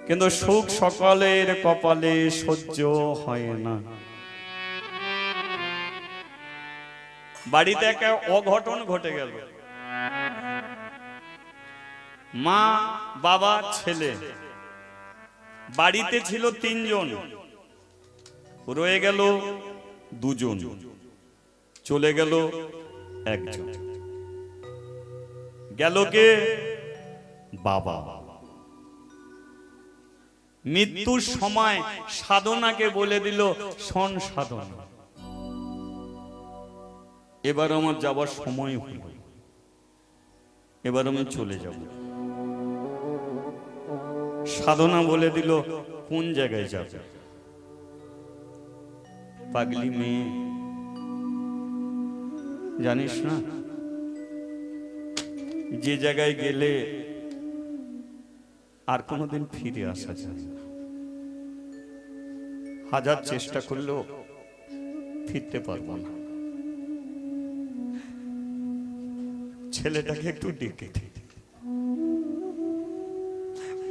কিন্তু সুখ সকলের কপালে সহ্য হয় না। বাড়িতে একটা অঘটন ঘটে গেল। মা, বাবা, ছেলে, বাড়িতে ছিল 3 জন, রয়ে গেল 2 জন, চলে গেল 1 জন। গেল কে? বাবা। মৃত্যুর সময় সাধনাকে বলে দিল, শোন সাধনা, এবার আমার যাবার সময় হলো, এবার আমি চলে যাব। সাধনা বলে দিল, কোন জায়গায় যাবে? পাগলি মেয়ে, জানিস না যে জায়গায় গেলে আর কোনোদিন ফিরে আসা যায় না, হাজার চেষ্টা করলেও ফিরতে পারবো না। ছেলেটাকে একটু ডেকে দিই।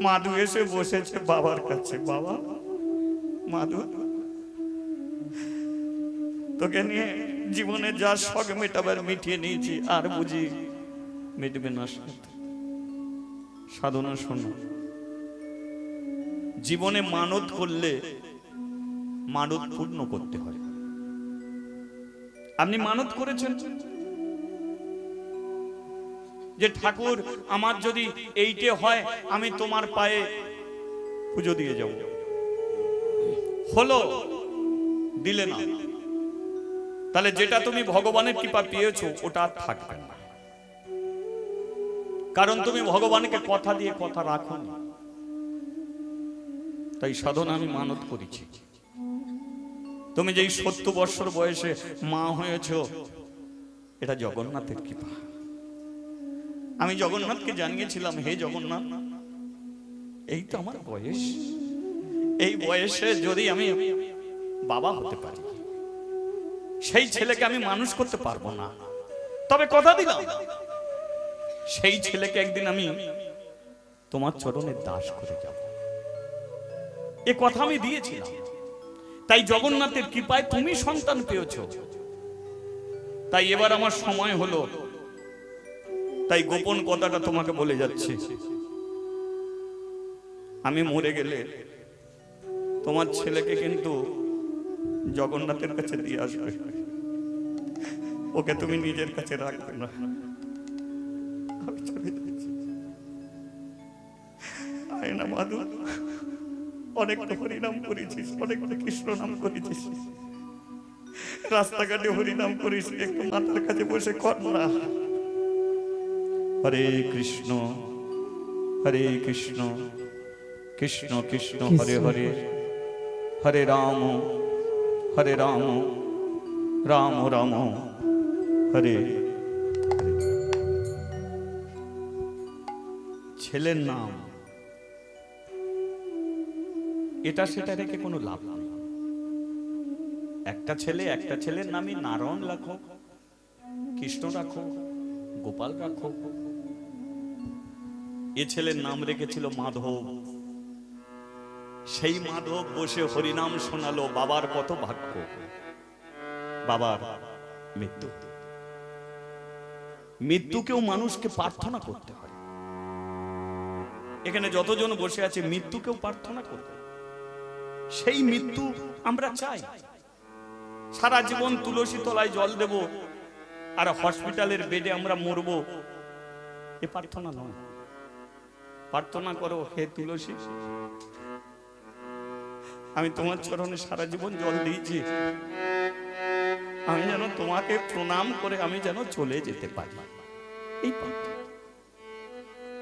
মাধু এসে বসেছে বাবার কাছে। বাবা, মাধু, তোকে নিয়ে জীবনে যা শখ মেটাবার মিটিয়ে নিয়েছি, আর বুঝি মিটবে না। সাধনা শোনো, জীবনে মানত করলে মানত পূর্ণ করতে হয়। আপনি মানত করেছেন যে ঠাকুর, আমার যদি এইটে হয় আমি তোমার পায়ে পুজো দিয়ে যাব। হলো, দিলে না, তাহলে যেটা তুমি ভগবানের কৃপা পেয়েছো ওটা আর থাকবে না, কারণ তুমি ভগবানকে কথা দিয়ে কথা রাখো না। তাই সাধনা আমি মানত করেছি, তুমি যেই 70 বছর বয়সে মা হয়েছো, এটা জগন্নাথের কৃপা। আমি জগন্নাথকে জানিয়েছিলাম, হে জগন্নাথ, এই তো আমার বয়স, এই বয়সে যদি আমি বাবা হতে পারি, সেই ছেলেকে আমি মানুষ করতে পারবো না, তবে কথা দিলাম সেই ছেলেকে একদিন আমি তোমার চরণে দাস করে যাব। এ কথা আমি দিয়েছিলাম। তাই জগন্নাথের কৃপায় তুমি সন্তান পেয়েছো, তাই এবার আমার সময় হলো। তাই গোপন কথাটা তোমাকে বলে যাচ্ছি, আমি মরে গেলে তোমার ছেলেকে কিন্তু জগন্নাথের কাছে দিয়ে আসবে, ওকে তুমি নিজের কাছে রাখবে না। আয় না মাধু, অনেকটা হরিনাম করেছিস, অনেকটা কৃষ্ণ নাম করেছিস, রাস্তাঘাটে হরিনাম করিস, একটু মাথার কাছে বসে কর না। হরে কৃষ্ণ হরে কৃষ্ণ, কৃষ্ণ কৃষ্ণ হরে হরে, হরে রাম রাম রাম হরে। ছেলের নাম এটা সেটা রেখে কোনো লাভ নেই। একটা ছেলের নামই নারায়ণ রাখো, কৃষ্ণ রাখো, গোপাল রাখো। এ ছেলের নাম রেখেছিল মাধব। সেই মাধব বসে হরিনাম শোনালো। বাবার কত ভাগ্য, বাবার মৃত্যু। মৃত্যুকেও মানুষকে প্রার্থনা করতে হয়। এখানে যতজন বসে আছে মৃত্যুকেও প্রার্থনা করতে, সেই মৃত্যু আমরা চাই। সারা জীবন তুলসী তলায় জল দেব আর হসপিটালের বেডে আমরা মরবো, এ প্রার্থনা নয়। প্রার্থনা করো, হে তুলসী, আমি তোমার চরণে সারা জীবন জল দিয়েছি, আমি যেন তোমাকে প্রণাম করে আমি যেন চলে যেতে পারি। এই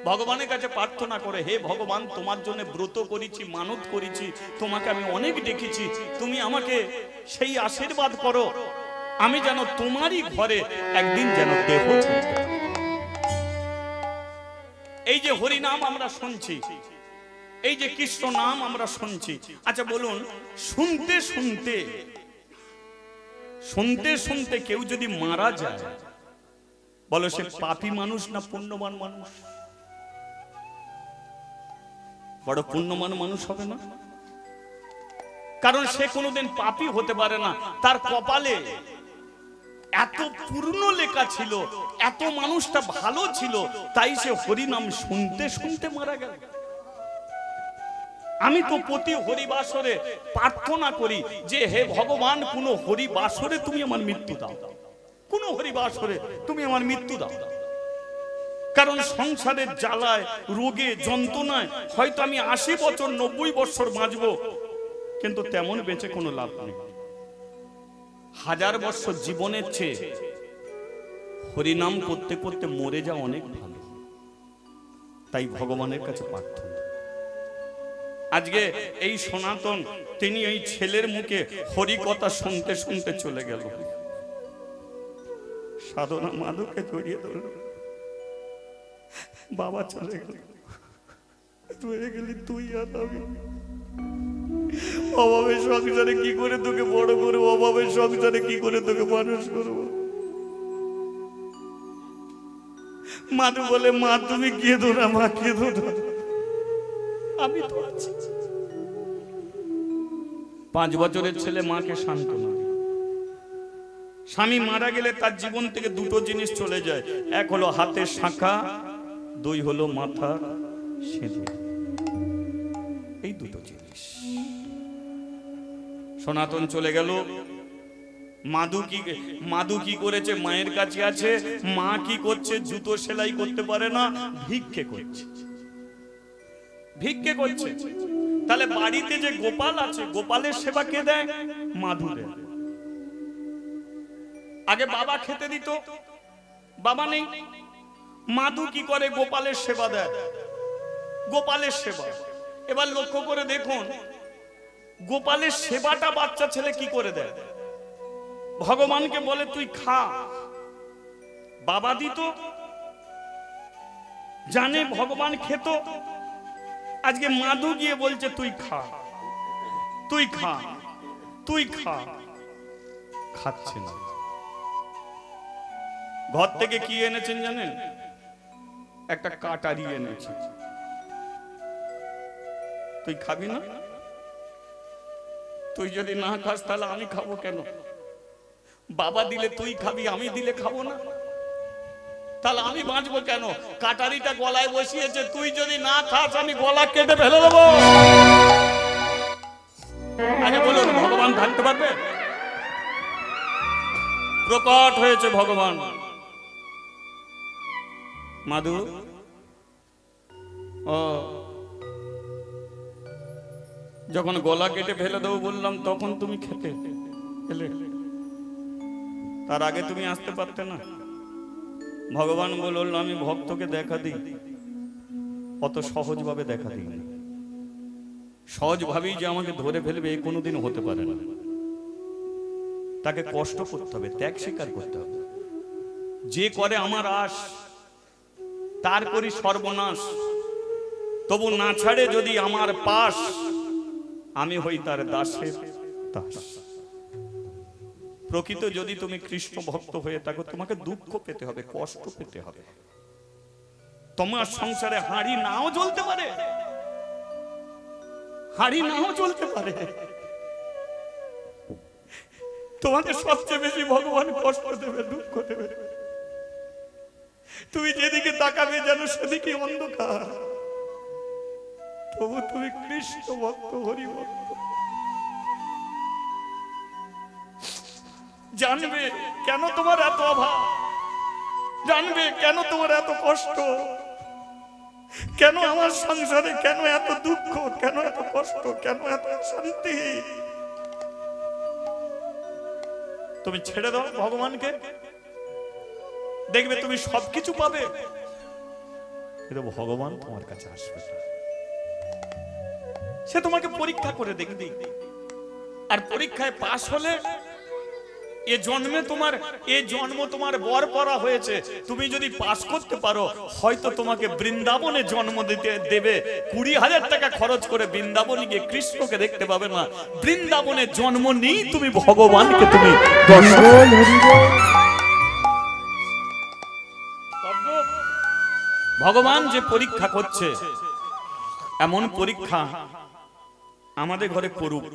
ভগবানের কাছে প্রার্থনা করে, হে ভগবান, তোমার জন্য ব্রত করেছি, মানত করেছি, তোমাকে আমি অনেক দেখেছি, তুমি আমাকে সেই আশীর্বাদ করো, আমি যেন তোমারই ঘরে একদিন যেন দেহ ছেড়ে। এই যে হরিনাম আমরা শুনছি, এই যে কৃষ্ণ নাম আমরা শুনছি, আচ্ছা বলুন, শুনতে শুনতে শুনতে শুনতে কেউ যদি মারা যায়, বলো সে পাপী মানুষ না পুণ্যবান মানুষ? বড় পুণ্যমান মানুষ হবে না? কারণ সে কোনোদিন পাপী হতে পারে না, তার কপালে এত পূর্ণ লেখা ছিল, এত মানুষটা ভালো ছিল, তাই সে হরিনাম শুনতে শুনতে মারা গেল। আমি তো প্রতি হরিবাসরে প্রার্থনা করি যে হে ভগবান, কোন হরিবাসরে তুমি আমার মৃত্যু দাও, কোন হরিবাসরে তুমি আমার মৃত্যু দাও। কারণ সংসারের জ্বালায়, রোগে, যন্ত্রণায় হয়তো আমি 80 বছর 90 বছর বাঁচব, কিন্তু তেমন বেঁচে কোনো লাভ নেই। 1000 বছর জীবনের চেয়ে হরিনাম করতে করতে মরে যাওয়া অনেক ভালো। তাই ভগবানের কাছে প্রার্থনা। আজকে এই সনাতন তিনি এই ছেলের মুখে হরি কথা শুনতে শুনতে চলে গেল। সাধনা মাধবকে জড়িয়ে ধরল, বাবা চলে গেল, রয়ে গেলি তুই আর আমি। অভাবের সংসারে কি করে তোকে বড় করবো, অভাবের সংসারে কি করে তোকে মানুষ করবো। মাধু বলে, মা তুমি কেঁদো না, মা কেঁদো না, আমি তো আছি। 5 বছরের ছেলে মাকে সান্ত্বনা। স্বামী মারা গেলে তার জীবন থেকে দুটো জিনিস চলে যায়, এক হলো হাতের শাঁখা, 2 হলো মাথা সিঁদুর। এই দুটো জিনিস। সনাতন চলে গেল। মাধু কি করেছে? মায়ের কাছে আছে। মা কি করছে? জুতো সেলাই করতে পারে না, ভিক্ষে করছে, ভিক্ষে করছে। তাহলে বাড়িতে যে গোপাল আছে, গোপালের সেবা কে দেয়? মাধু দেয়। আগে বাবা খেতে দিত, বাবা নেই, মাধু কি করে? গোপালের সেবা দেয়, গোপালের সেবা। এবার লক্ষ্য করে দেখুন, গোপালের সেবাটা বাচ্চা ছেলে কি করে দেয়? ভগবানকে বলে তুই খা, বাবা দিত, জানে ভগবান খেত। আজকে মাধু গিয়ে বলছে তুই খা, তুই খা, তুই খা, খাচ্ছে না। ঘর থেকে কি এনেছেন জানেন? একটা কাটারি এনেছে। তুই খাবি না? তুই যদি না খাস তাহলে আমি খাবো কেন? বাবা দিলে তুই খাবি, আমি দিলে খাবো না, তাহলে আমি বাঁচবো কেন? কাটারিটা গলায় বসিয়েছে, তুই যদি না খাস আমি গলা কেটে ফেলে দেবো। আগে বলুন, ভগবান থাকতে পারবে? প্রকট হয়েছে ভগবান। মাধু, ও যখন গলা কেটে ফেলে দেবো বললাম, তখন তুমি খেতে এলে, তার আগে তুমি আসতে পারতে না? ভগবান বলল, আমি ভক্তকে দেখা দিই, অত সহজভাবে দেখা দিই না। সহজভাবেই যে আমাকে ধরে ফেলবে এই কোনোদিন হতে পারে না। তাকে কষ্ট করতে হবে, ত্যাগ স্বীকার করতে হবে। যে করে আমার আশ, তার করি সর্বনাশ, তবু না ছাড়ে যদি আমার পাশ, আমি হই তার দাসের দাস। প্রকৃত যদি তুমি কৃষ্ণ ভক্ত হয়ে থাকো, তোমাকে দুঃখ পেতে হবে, কষ্ট পেতে হবে। তোমার সংসারে হাঁড়ি নাও জ্বলতে পারে, হাঁড়ি নাও জ্বলতে পারে। তোমাকে সবচেয়ে বেশি ভগবান কষ্ট দেবে, দুঃখ দেবে। তুমি যেদিকে তাকাবে যেন সেদিকে অন্ধকার, তবু তুমি কৃষ্ণ ভক্ত, হরি ভক্ত। জানবে কেন তোমার এত অভাব, জানবে কেন তোমার এত কষ্ট, কেন আমার সংসারে কেন এত দুঃখ, কেন এত কষ্ট, কেন এত শান্তি। তুমি ছেড়ে দাও ভগবানকে, দেখবে তুমি সবকিছু পাবে, কিন্তু ভগবান তোমার কাছে আসবে না। সে তোমাকে পরীক্ষা করে দেখবে, আর পরীক্ষায় পাশ হলে এ জন্ম তোমার বর পরা হয়েছে। তুমি যদি পাস করতে পারো, হয়তো তোমাকে বৃন্দাবনে জন্ম দেবে। 20,000 টাকা খরচ করে বৃন্দাবনে গিয়ে কৃষ্ণকে দেখতে পাবে না। বৃন্দাবনে জন্ম নেই, তুমি ভগবানকে তুমি ভগবান যে পরীক্ষা করছে, এমন পরীক্ষা আমাদের ঘরে করুক,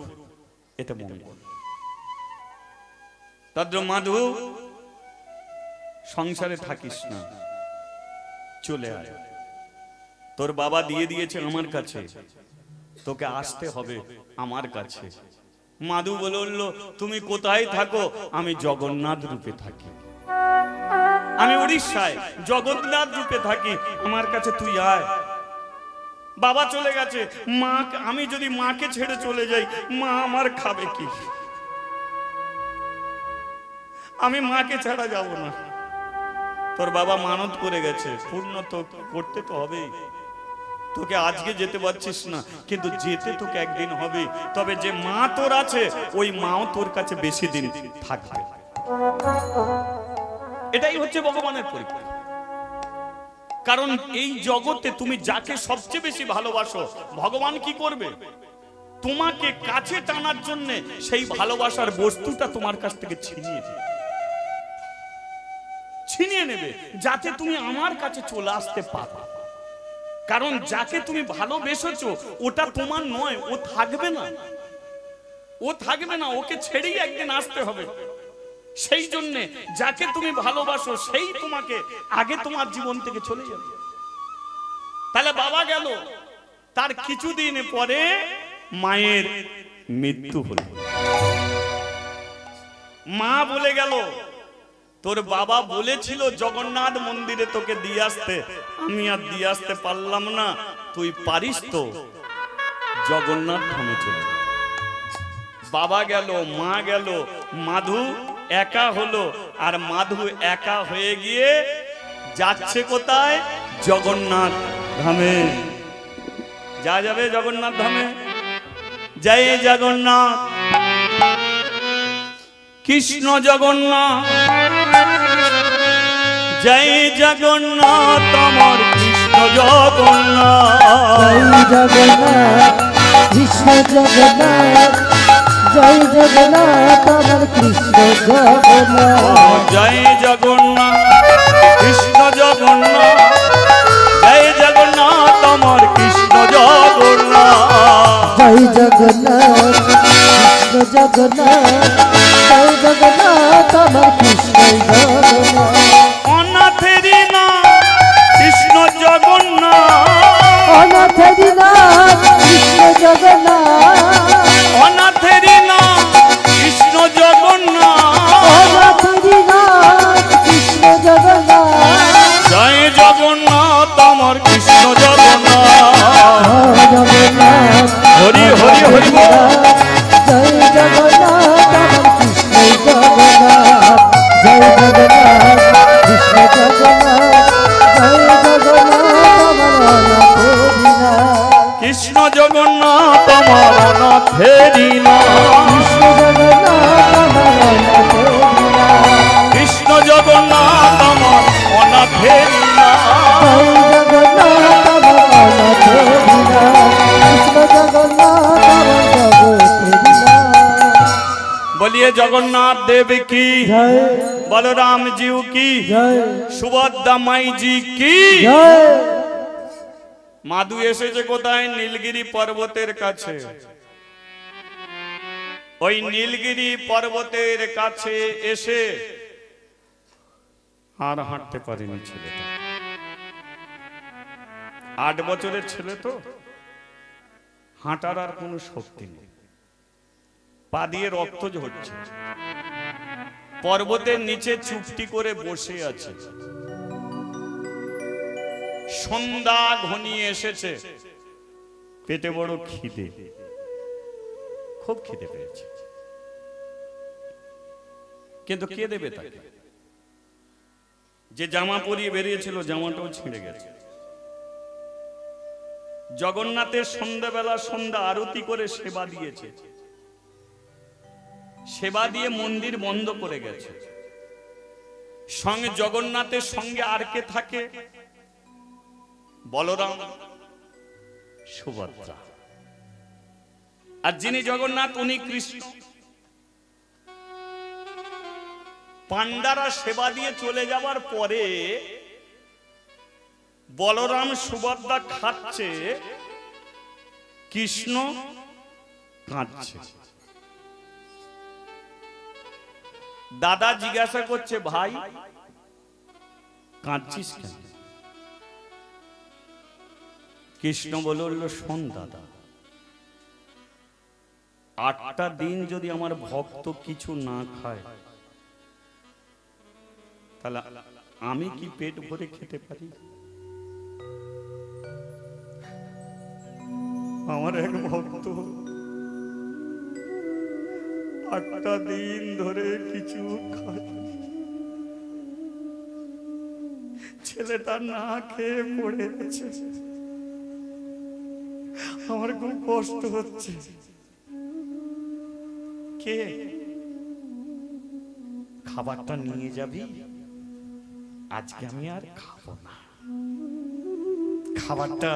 এটা মঙ্গল। তাদ্র মাধু, সংসারে থাকিস না, চলে আয়। তোর বাবা দিয়ে দিয়েছে আমার কাছে, তোকে আসতে হবে আমার কাছে। মাধু বলল, তুমি কোথায় থাকো? আমি জগন্নাথ রূপে থাকি, আমি উড়িষ্যায় জগন্নাথ রূপে থাকি, আমার কাছে তুই আয়। বাবা চলে গেছে, মা, আমি যদি মাকে ছেড়ে চলে যাই, মা আমার খাবে কি? আমি মাকে ছাড়া যাব না। তোর বাবা মানত করে গেছে, পূর্ণ তো করতে তো হবেই। তোকে আজকে যেতে পারছিস না, কিন্তু যেতে তোকে একদিন হবে। তবে যে মা তোর আছে, ওই মাও তোর কাছে বেশি দিন থাকবে। এটাই হচ্ছে ভগবানের পরীক্ষা। কারণ এই জগতে তুমি যাকে সবচেয়ে বেশি ভালোবাসো, ভগবান কি করবে? তোমাকে কাছে টানার জন্য সেই ভালোবাসার বস্তুটা তোমার কাছ থেকে ছিনিয়ে নেবে, যাতে তুমি আমার কাছে চলে আসতে পারো। কারণ যাকে তুমি ভালোবেসেছো ওটা তোমার নয়, ও থাকবে না, ওকে ছেড়েই একদিন আসতে হবে। সেই জন্য যাকে তুমি ভালোবাসো সেই তোমাকে আগে তোমার জীবন থেকে চলে যাবে। তাহলে বাবা গেল, তার কিছুদিন পরে মায়ের মৃত্যু হলো। মা বলে গেল, তোর বাবা বলেছিল জগন্নাথ মন্দিরে তোকে দিয়ে আসতে, আমি আর দিয়ে আসতে পারলাম না, তুই পারিস তো জগন্নাথ ধামে চলে। বাবা গেল, মা গেল, মাধু একা হলো। আর মাধু একা হয়ে গিয়ে যাচ্ছে কোথায়? জগন্নাথ ধামে। যা যাবে জগন্নাথ ধামে। জয় জগন্নাথ, কৃষ্ণ জগন্নাথ, জয় জগন্নাথ, আমার কৃষ্ণ জগন্নাথ, জয় জগন্নাথ, কৃষ্ণ জগন্নাথ, জয় জগন্নাথ, আমার কৃষ্ণ জগন্নাথ, জয় জগন্নাথ, কৃষ্ণ জগন্নাথ, জয় জগন্নাথ, আমার কৃষ্ণ জগন্নাথ, জয় জগন্নাথ, কৃষ্ণ জগন্নাথ, জয় জগন্নাথ, আমার কৃষ্ণ জগন্নাথ, অনাথেরি না কৃষ্ণ জগন্নাথ, অনাথেরি নাথ কৃষ্ণ জগন্নাথ, অনাথেরি না কৃষ্ণ জগন্নাথ, অনাথেরি নাথ কৃষ্ণ জগন্নাথ, জয় জগন্নাথ, আমার কৃষ্ণ জগন্নাথ, জগন্নাথ, হরি হরি হরি বল। জয় জগন্নাথ, আমার কৃষ্ণ জগন্নাথ, জয় জগন্নাথ, কৃষ্ণ জগন্নাথ, জয় জগন্নাথ, আমার অনাথেরি নাথ, কৃষ্ণ জগন্নাথ, আমার অনাথেরি নাথ, কৃষ্ণ জগন্নাথ, আমার অনাথেরি কৃষ্ণ জগন্নাথ, আমার অনাথেরি নাথ, জয় জগন্নাথ, আমার অনাথেরি নাথ, কৃষ্ণ জগন্নাথ, আমার জগতেরি নাথ। বলিয়ে জগন্নাথ দেব কি, জয় বলরাম জিউ কি, জয় সুভদ্রা মাই জি কি। জয়। মাধু এসেছে কোথায়? নীলগিরি পর্বতের কাছে। ওই নীলগিরি পর্বতের কাছে এসে আর হাঁটতে পারেনি ছেলেটা। 8 বছরের ছেলে তো, হাঁটার আর কোনো শক্তি নেই, পা দিয়ে রক্ত ঝরছে। পর্বতের নিচে চুপটি করে বসে আছে। সন্ধ্যা ঘনিয়ে এসেছে, পেটে বড় খিদে, খুব খিদে পেয়েছে, কিন্তু কে দেবে তাকে? যে জামা পরিয়ে বেরিয়েছিল জামাটাও ছিঁড়ে গেছে। জগন্নাথের সন্ধ্যাবেলা সন্ধ্যা আরতি করে সেবা দিয়েছে, সেবা দিয়ে মন্দির বন্ধ করে গেছে। সঙ্গে জগন্নাথের সঙ্গে আর কে থাকে? বলরাম, সুভদ্রা। আর যিনি জগন্নাথ উনি কৃষ্ণ। পান্ডারা সেবা দিয়ে চলে যাওয়ার পরে বলরাম সুভদ্রা খাচ্ছে, কৃষ্ণ কাঁদছে। দাদা জিজ্ঞাসা করছে, ভাই কাঁদছিস কেন? কৃষ্ণ বলল, শোন দাদা, 8টা দিন যদি আমার ভক্ত কিছু না খায়, তাহলে আমি কি পেট ভরে খেতে পারি? আমার এক ভক্ত 8টা দিন ধরে কিছু খায়, ছেলেটা না খেয়ে পড়ে আছে, আমার খুব কষ্ট হচ্ছে। কে খাবারটা নিয়ে যাবি? আজকে আমি আর খাবো না, খাবারটা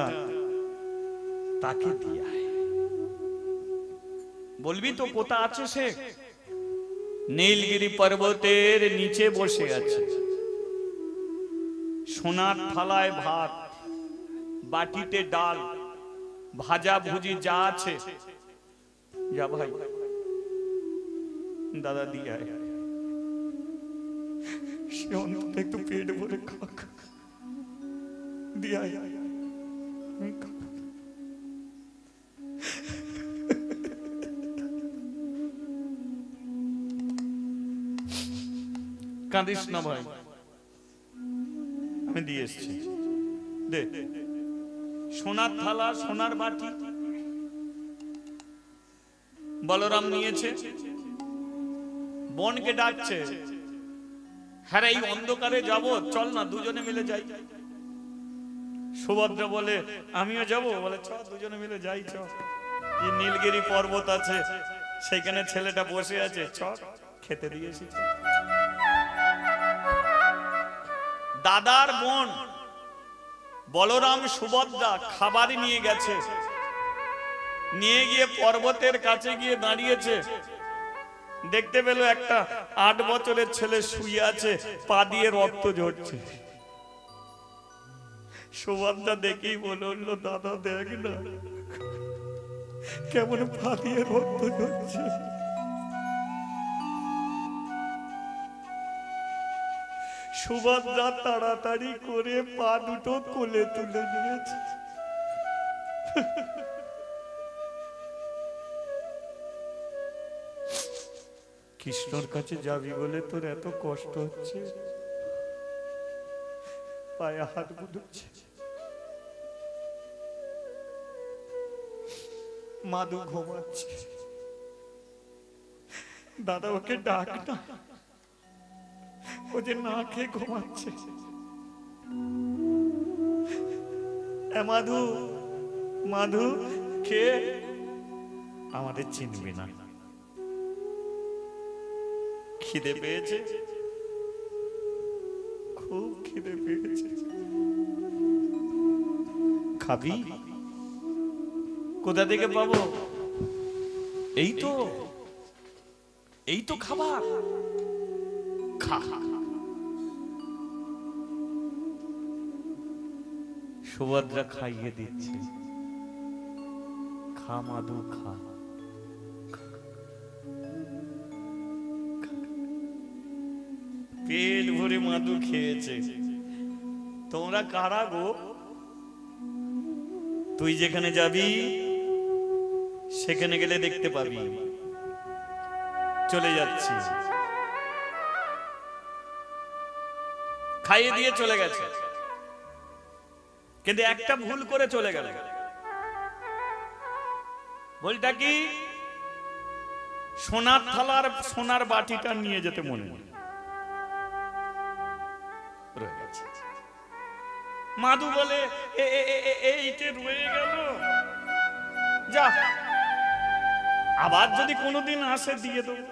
তাকে দিয়ে আয়। বলবি তো কোথা আছে সে? নীলগিরি পর্বতের নিচে বসে আছে, সোনার থালায় ভাত, বাটিতে ডাল, ভাজা ভুজি যা আছে, যা ভাই দাদা দিয়ে আয়, সে অন্তত একটু পেট ভরে খাক, দিয়ে আয়। কাঁদিস না ভাই, আমি দিয়ে এসছি, দে। সোনার থালা, সোনার বাটি বলরাম নিয়েছে, বোনকে ডাকছে, হ্যাঁ এই অন্ধকারে যাব, চল না দুজনে মিলে যাই। সুভদ্রা বলে, আমিও যাব, বলে চ দুজনে মিলে যাই, চ। এই নীলগিরি পর্বত আছে, সেখানে ছেলেটা বসে আছে, চ খেতে দিয়েছি। দাদার বোন বলরাম সুভদ্রা খাবার নিয়ে গেছে, নিয়ে গিয়ে পর্বতের কাছে গিয়ে দাঁড়িয়েছে, দেখতে পেল একটা 8 বছরের ছেলে শুয়ে আছে, পা দিয়ে রক্ত ঝরছে। সুভদ্রা দেখেই বলল, দাদা দেখ না কেমন পা দিয়ে রক্ত ঝরছে। সুভদ্রা তাড়াতাড়ি করে পা দুটো কোলে তুলে নিয়েছে। কৃষ্ণর কাছে যাবি বলে তোর এত কষ্ট হচ্ছে, পায়ে হাত বুলোচ্ছে। মাধু ঘুমাচ্ছে, দাদা ওকে ডাক না, ও যে না খেয়ে ঘুমাচ্ছে। মাধু, মাধু কে? আমাদের চিনবি না, খিদে পেয়েছে, খুব খিদে পেয়েছে, খাবি? কোথা থেকে পাবো? এই তো খাবার, খা। সুভদ্রা খাইয়ে দিচ্ছে, খা মাধু খা। পেট ভরে মাধু খেয়েছে। তোমরা কারা গো? তুই যেখানে যাবি সেখানে গেলে দেখতে পাবি, চলে যাচ্ছি। খাইয়ে দিয়ে চলে গেছে, কিন্তু একটা ভুল করে চলে গেল। বলটা কি? সোনার থালার সোনার বাটিটা নিয়ে যেতে মনে রয়ে গেছে। মাধু বলে, এইটা রয়ে গেল, যা আবার যদি কোনোদিন আসে দিয়ে দেবো।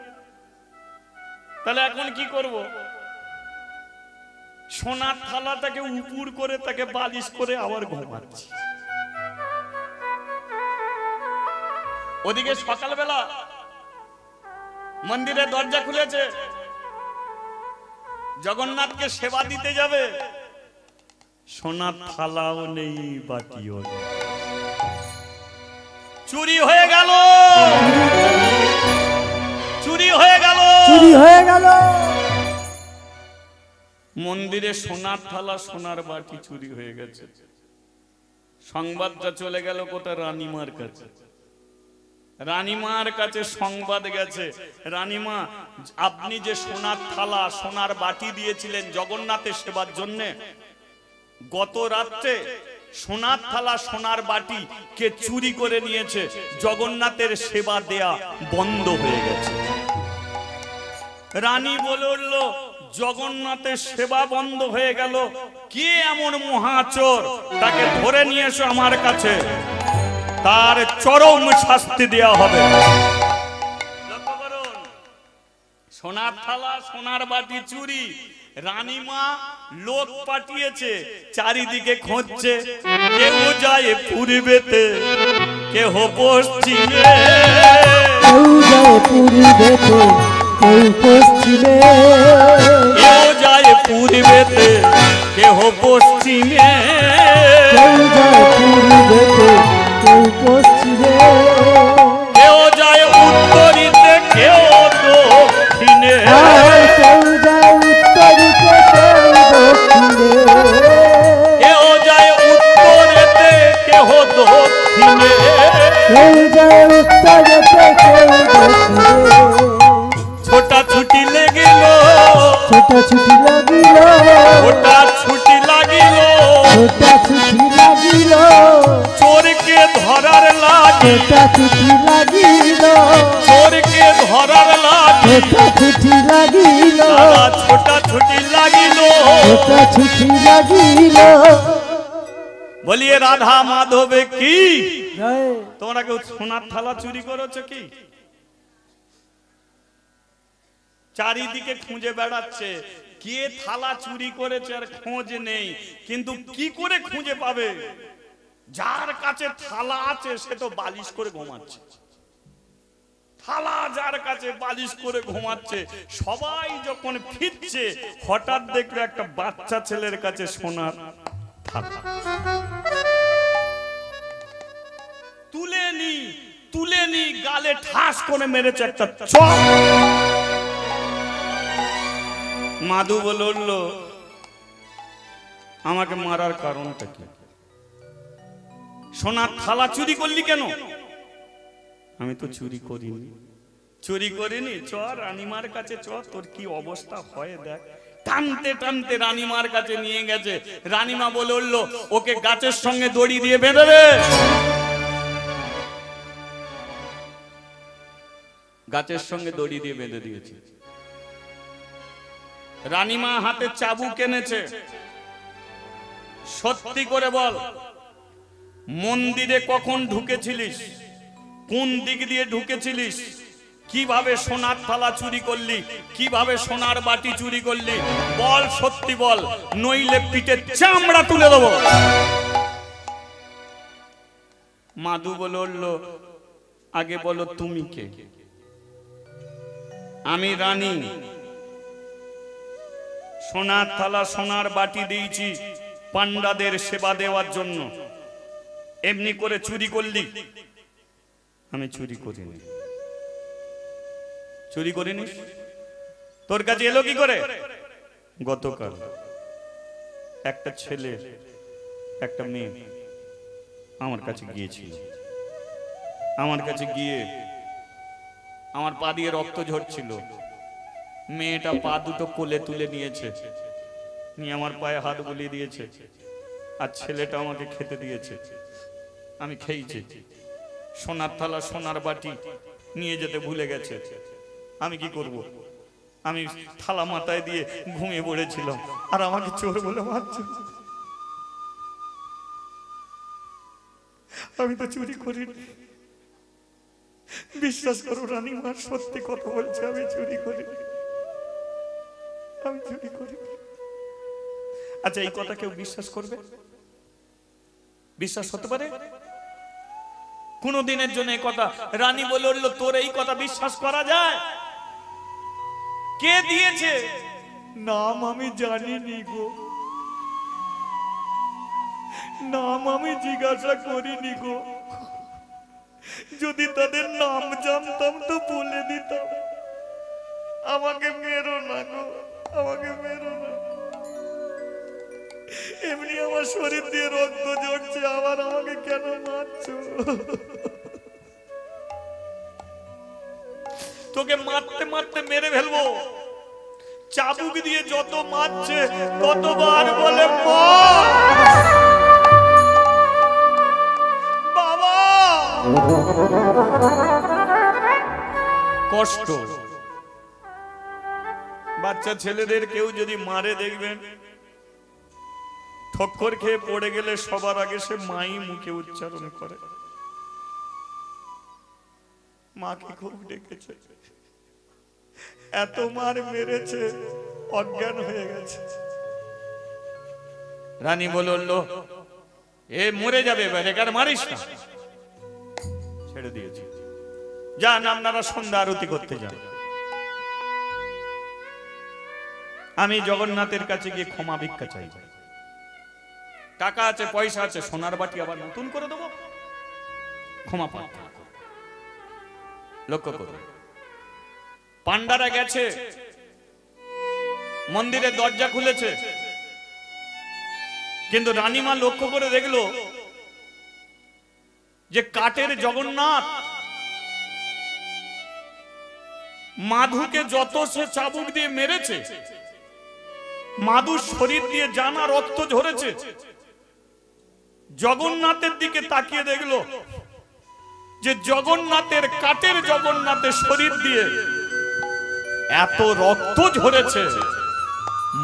তাহলে এখন কি করব? সোনার থালাটাকে উপুর করে তাকে বালিশ করে আবার ঘুমাচ্ছি। ওদিকে সকালবেলা মন্দিরের দরজা খুলেছে, জগন্নাথকে সেবা দিতে যাবে, সোনার থালাও নেই, বাটিও নেই। চুরি হয়ে গেল, চুরি হয়ে গেল, চুরি হয়ে গেল। মন্দিরে সোনার থালা সোনার বাটি চুরি হয়ে গেছে। সংবাদটা চলে গেল কোথায়? রানীমার কাছে। রানীমার কাছে সংবাদ গেছে, রানীমা আপনি যে সোনার থালা সোনার বাটি দিয়েছিলেন জগন্নাথের সেবার জন্য, গত রাত্রে সোনার থালা সোনার বাটি কে চুরি করে নিয়েছে, জগন্নাথের সেবা দেয়া বন্ধ হয়ে গেছে। রানী বলে উঠল, জগন্নাথের সেবা বন্ধ হয়ে গেল, কে এমন মহাচোর, তাকে ধরে নিয়ে এসো আমার কাছে, তার চরম শাস্তি দেওয়া হবে। লক্ষ্য করুন, সোনার থালা সোনার বাটি চুরি, রানীমা লোক পাঠিয়েছে, চারিদিকে খুঁজছে, কেউ যায় পূর্বেতে, কেহ পশ্চিমে, কেউ যায় পূর্বেতে, কেউ পশ্চিমে, কেউ যায় পূর্বেতে, কেহ পশ্চিমে, কেউ যায় পূর্বেতে, কেউ পশ্চিমে, কেউ যায় উত্তরিতে, কেউ দক্ষিণে, কেউ যায় উত্তরিতে, কেউ দক্ষিণে, কেউ যায় উত্তরেতে, কেহ দক্ষিণে, কেউ যায় উত্তরিতে, কেউ দক্ষিণে। ছোটা ছুটি লেগিল, ছোটা ছুটি লাগিল, ছোটা ছুটি লাগিল, ছোটা ছুটি লাগিল, চোরকে ধরার লাগে, ছোটা ছুটি লাগিল, চোরকে ধরার লাগে, ছোটা ছুটি লাগিল, ছোটা ছুটি লাগিল। ছোটা ছুটি লাগিল। বলিয়ে রাধা মাধবে কি, জয়। তোমরা কেউ সোনার থালা চুরি করেছো কি? চারিদিকে খুঁজে বেড়াচ্ছে, কে থালা চুরি করেছে আর খোঁজ নেই, কিন্তু কি করে খুঁজে পাবে? যার কাছে থালা আছে সে তো বালিশ করে ঘুমাচ্ছে, থালা যার কাছে বালিশ করে ঘুমাচ্ছে। সবাই যখন ফিরছে, হঠাৎ দেখলো একটা বাচ্চা ছেলের কাছে সোনার থালা। তুলে নি গালে ঠাস করে মেরেছে একটা চড়। মাধু বলল, আমাকে মারার কারণটা কি? সোনার থালা চুরি করলি কেন? আমি তো চুরি করিনি, চুরি করিনি, চ রানীমার কাছে চ, তোর কি অবস্থা হয় দেখ। টানতে টানতে রানীমার কাছে নিয়ে গেছে। রানীমা বলে উঠলো, ওকে গাছের সঙ্গে দড়ি দিয়ে বেঁধে দে। গাছের সঙ্গে দড়ি দিয়ে বেঁধে দিয়েছে। রানীমা হাতে চাবুক এনেছে। সত্যি করে বল, মন্দিরে কখন ঢুকেছিলিস? কোন দিক দিয়ে ঢুকেছিলিস? কিভাবে সোনার থালা চুরি করলি? কিভাবে সোনার বাটি চুরি করলি? বল, সত্যি বল, নইলে পিঠে চামড়া তুলে দেবো। মাধু বলল, আগে বলো তুমি কে? আমি রানী, সোনার থালা সোনার বাটি দিয়েছি পান্ডাদের সেবা দেওয়ার জন্য, এমনি করে চুরি করলি? আমি চুরি করিনি। চুরি করিনি? তোর কাছে এলো কি করে? গতকাল একটা ছেলে একটা মেয়ে আমার কাছে গিয়েছিল। আমার কাছে গিয়ে আমার পা দিয়ে রক্ত ঝরছিল। মেয়েটা পা দুটো কোলে তুলে নিয়েছে, নিয়ে আমার পায়ে হাত বুলিয়ে দিয়েছে, আর ছেলেটা আমাকে খেতে দিয়েছে। আমি খেয়েছি। সোনার থালা সোনার বাটি নিয়ে যেতে ভুলে গেছে। আমি কি করব? আমি থালা মাথায় দিয়ে ঘুমিয়ে পড়েছিলাম, আর আমাকে চোর বলে মারছে। আমি তো চুরি করিনি। বিশ্বাস করো রানীমা, সত্যি কথা বলছে, আমি চুরি করিনি, আমি চুরি করিনি। আচ্ছা, এই কথা কেউ বিশ্বাস করবে? বিশ্বাস হতে পারে কোন দিনের জন্য? এই কথা রানী বলে উঠলো, তোর এই কথা বিশ্বাস করা যায়? কে দিয়েছে? নাম আমি জানিনি গো, নাম আমি জিজ্ঞাসা করিনি গো। যদি তাদের নাম জানতাম তো বলে দিতাম। আমাকে মেরো না গো, আমাকে মেরো না। এমনি আমার শরীর দিয়ে রক্ত ঝরছে, আবার আমাকে কেন মারছো? তোকে মারতে মারতে মেরে ফেলবো। চাবুক দিয়ে যত মারছে ততবার বলে বাবা। কষ্ট। বাচ্চা ছেলেদের কেউ যদি মারে দেখবেন, ঠক্কর খেয়ে পড়ে গেলে সবার আগে সে মাই মুখে উচ্চারণ করে। মাকে খুব ডেকেছে, এত মার মেরেছে অজ্ঞান হয়ে গেছে। রানী বলল, এ মরে যাবে, বেকার মারিস না। ছেড়ে দিয়েছে। যান আপনারা সন্ধ্যা আরতি করতে যান। আমি জগন্নাথের কাছে গিয়ে ক্ষমা ভিক্ষা চাই। টাকা আছে, পয়সা আছে, সোনার বাটি আবার নতুন করে দেবো? ক্ষমা পান। লক্ষ্য করুন, পান্ডারা গেছে, মন্দিরের দরজা খুলেছে, কিন্তু রানীমা লক্ষ্য করে দেখলো যে কাঠের জগন্নাথ মাধুকে যত সে চাবুক দিয়ে মেরেছে, মাধুর শরীর দিয়ে জানা রক্ত ঝরেছে। জগন্নাথের দিকে তাকিয়ে দেখলো যে জগন্নাথের কাঠের জগন্নাথের শরীর দিয়ে এত রক্ত ঝরেছে,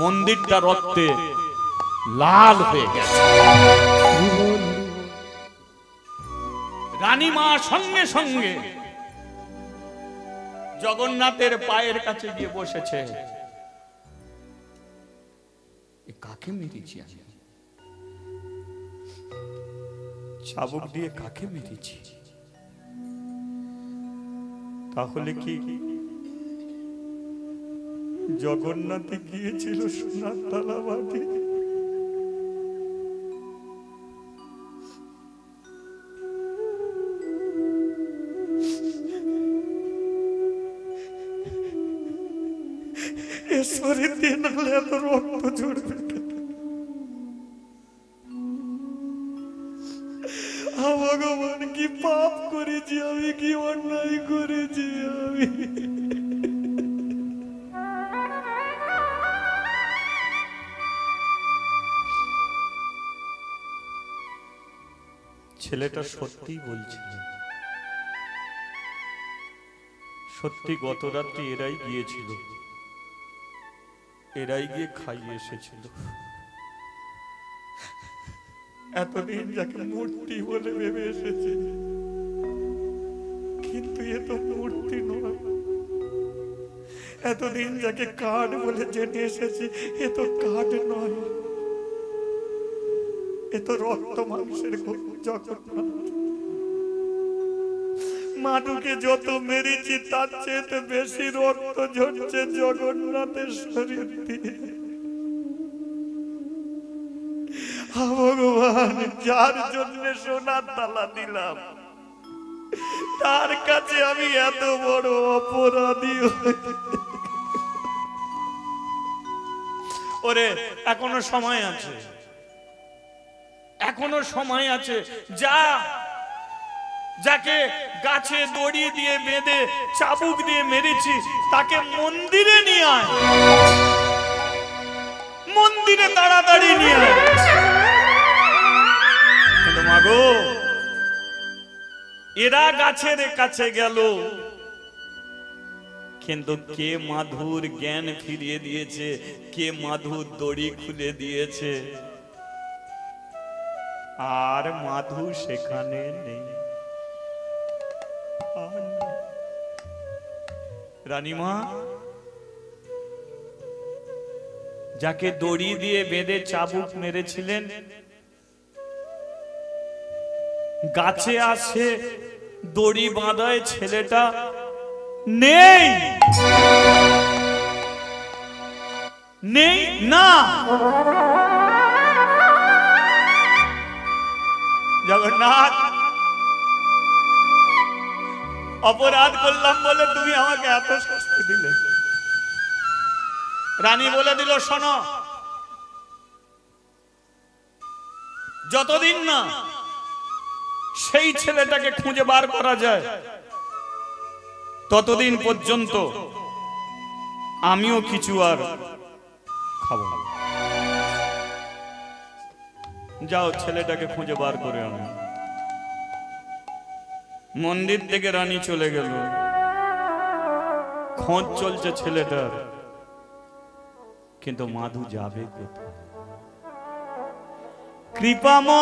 মন্দিরটা রক্তে লাল হয়ে গেছে। রানীমা সঙ্গে সঙ্গে জগন্নাথের পায়ের কাছে গিয়ে বসেছে। কাকে মেরেছি আমি? চাবুক দিয়ে কাকে মেরেছি? তাহলে কি জগন্নাথে গিয়েছিল সোনার থালা বাটি? শরীর দিয়ে নাহলে এত রক্ত ঝরবে? ভগবান, কি পাপ করেছি আমি, কি অন্যায় করেছি আমি। ছেলেটা সত্যি বলছিল, সত্যি গত রাত্রি এরাই গিয়েছিল, এরাই গিয়ে খাইয়ে এসেছিল। এতদিন যাকে মূর্তি বলে ভেবে এসেছে, কিন্তু এ তো মূর্তি নয়। এতদিন যাকে কাঠ বলে জেনে এসেছে, এ তো কাঠ নয়, এ তো রক্ত মাংসের জগন্নাথ। মাধুকে যত মেরেছি তার চেয়ে বেশি রক্ত ঝরছে জগন্নাথের শরীর দিয়ে। ভগবান, যার জন্য সোনার তালা দিলাম, তার কাছে আমি এত বড় অপরাধী। ওরে, এখনো সময় আছে, এখনো সময় আছে। যা, যাকে গাছে দড়ি দিয়ে বেঁধে চাবুক দিয়ে মেরেছি, তাকে মন্দিরে নিয়ে আয়, মন্দিরে তাড়াতাড়ি নিয়ে আয়। মাগো, এরা গাছের কাছে গেল, কিন্তু কে মাধুর জ্ঞান ফিরিয়ে দিয়েছে, কে মাধুর দড়ি খুলে দিয়েছে, আর মাধু সেখানে নেই। রানীমা যাকে দড়ি দিয়ে বেঁধে চাবুক মেরেছিলেন, গাছে আসে দড়ি বাঁধায় ছেলেটা নেই, নেই না। জগন্নাথ, অপরাধ করলাম বলে তুমি আমাকে এত শাস্তি দিলে। রানী বলে দিল, শোনো, যতদিন না সেই ছেলেটাকে খুঁজে বার করা যায় ততদিন পর্যন্ত আমিও কিছু আর খাবো না। যাও, ছেলেটাকে খুঁজে বার করে আনো। মন্দির থেকে রানী চলে গেল, খোঁজ চলছে ছেলেটার, কিন্তু মাধু যাবে কোথায়? কৃপাময়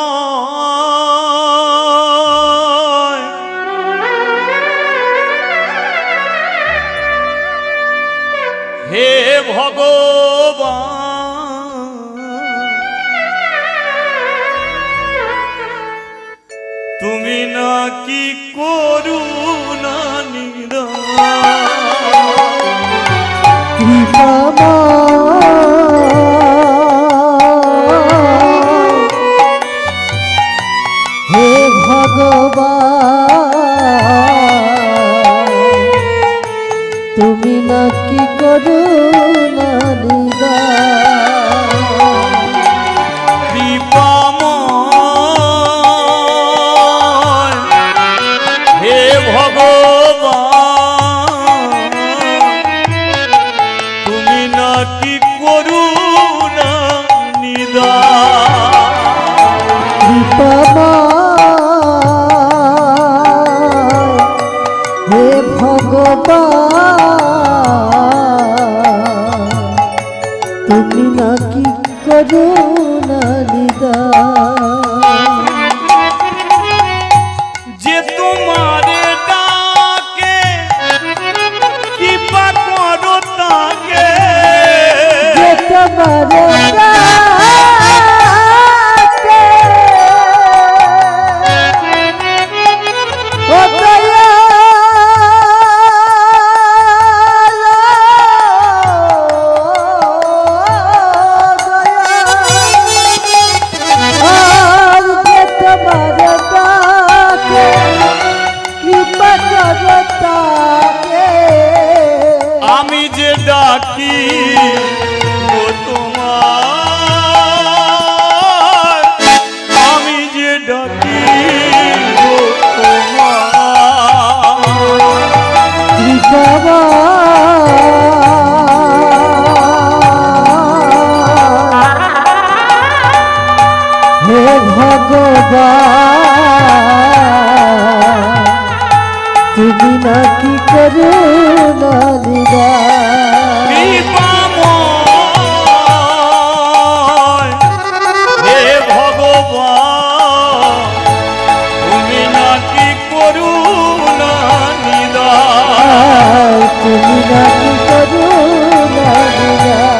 হে ভগবান, তুমি নাকি করুণা হে ভগবান, তুমি নাকি করুণা কৃপাময় হে ভগবান, তুমি নাকি করুণা নিদান। হে ভগবান, তুমি নাকি করুণা নিদান। যে তোমারে ডাকে কৃপা করো তাকে, যে তোমারে ডাকে ও আমি যে ডাকি ও তোমার, আমি যে ডাকি ও হে ভগবান, তুমি নাকি করুণা নিদান। কৃপাময় হে ভগবান, তুমি নাকি করুণা নিদান। তুমি নাকি করুণা নিদান।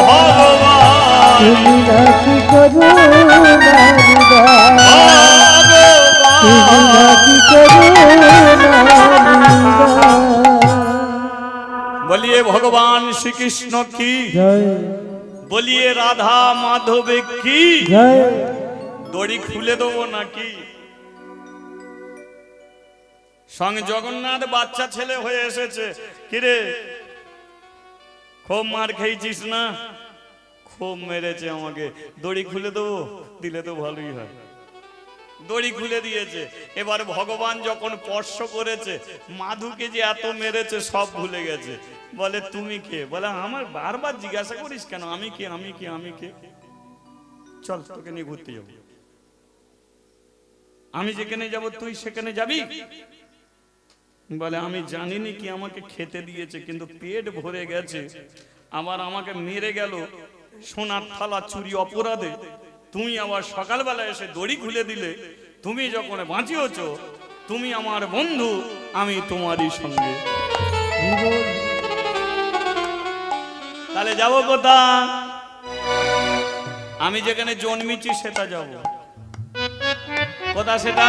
ভগবান তুমি নাকি করুণা নিদান। তুমি নাকি করুণা নিদান। বলিয়ে ভগবান শ্রীকৃষ্ণ কি জয় বলিয়ে রাধা মাধবে কি। জয়। দড়ি খুলে দেবো নাকি? সঙ্গে জগন্নাথ বাচ্চা ছেলে হয়ে এসেছে। কিরে, খুব মার খেয়েছিস না? খুব মেরেছে আমাকে, দড়ি খুলে দেবো? দিলে তো ভালোই হয়। দড়ি খুলে দিয়েছে। এবার ভগবান যখন স্পর্শ করেছে, মাধুকে যে এত মেরেছে সব ভুলে গেছে। বলে তুমি কে? বলে আমার বারবার জিজ্ঞাসা করিস কেন? আমি কে, আমি কে, আমি কে? চল, তোকে নিয়ে ঘুরতে যাবো। আমি যেখানে যাব তুই সেখানে যাবি? বলে আমি জানিনি কি আমাকে খেতে দিয়েছে, কিন্তু পেট ভরে গেছে। আবার আমাকে মেরে গেল সোনার থালা চুরি অপরাধে। তুমি আবার সকালবেলা এসে দড়ি খুলে দিলে। তুমি যখন বাঁচিয়েছ, তুমি আমার বন্ধু, আমি তোমারই সঙ্গে। তাহলে যাবো কোথায়? আমি যেখানে জন্মেছি সেটা যাব। কোথা সেটা?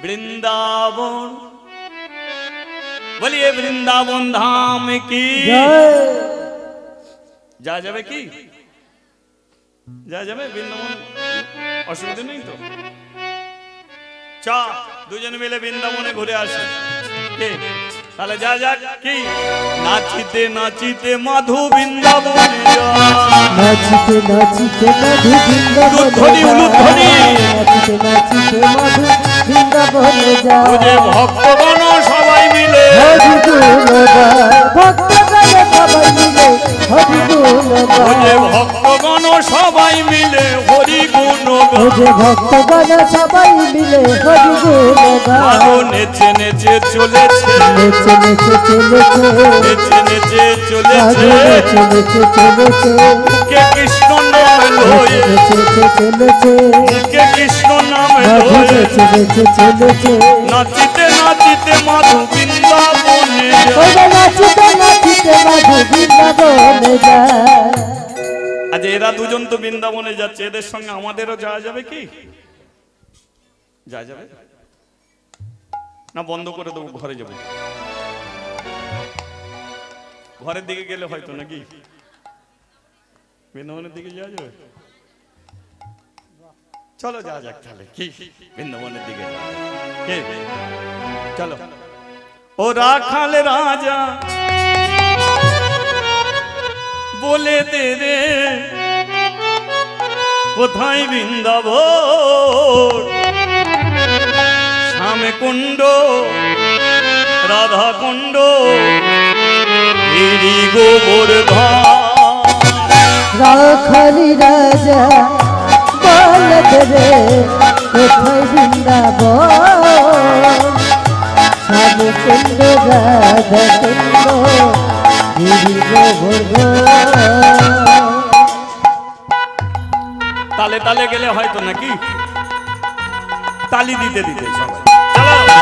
বৃন্দাবন। বলিয়ে বৃন্দাবন ধাম কি। যা যাবে কি? যা যাবে বৃন্দাবন, অসুবিধা নেই তো। চা দুজনে মিলে বৃন্দাবনে ঘুরে আসি। কে তাহলে যা যা কি নাচিতে নাচিতে মধু বৃন্দাবনে যায় নাচিতে নাচিতে মধু বৃন্দাবনে যায় নাচিতে নাচিতে মধু বৃন্দাবনে যায় ওরে ভক্তগণ সবাই মিলে হরি গুণ গায় ভক্তগণ সবাই মিলে হরি গুণ ওরে গায় ভক্তগণ সবাই মিলে হরি গুণ ওরে ভক্তগণ সবাই মিলে হরি গুণ গায় গায় নেচে নেচে চলেছে নেচে নেচে চলেছে নেচে নেচে চলেছে নেচে নেচে চলেছে কে কৃষ্ণ নাম লয়ে নেচে নেচে চলেছে কে কৃষ্ণ নাম মাধু লয়ে নেচে নেচে চলেছে নাচিতে নাচিতে মধু বৃন্দাবনে যায় ওরে নাচিতে নাচিতে মধু বৃন্দাবনে যায় আজ এরা দুজন তো বৃন্দাবনে যাচ্ছে এদের সঙ্গে আমাদেরও যাওয়া যাবে কি যাওয়া যাবে না বন্ধ করে দেবো ঘরে যাবো ঘরের দিকে গেলে হয়তো নাকি বৃন্দাবনের দিকে যাওয়া যাবে চলো যাওয়া যাক তাহলে কি বৃন্দাবনের দিকে কে চলো ও রাখাল রাজা বলে দে রে কোথায় বৃন্দাবন শ্যামে কুণ্ড রাধা কুণ্ড গিরি গোবর্ধন রাখালি রাজা বলদ রে কোথায় বৃন্দাবন স্বামী কুণ্ড রাধা কুণ্ড গিরি গোবর্ধন তালে তালে গেলে হয়তো নাকি তালি দিতে দিতে সবাই চলো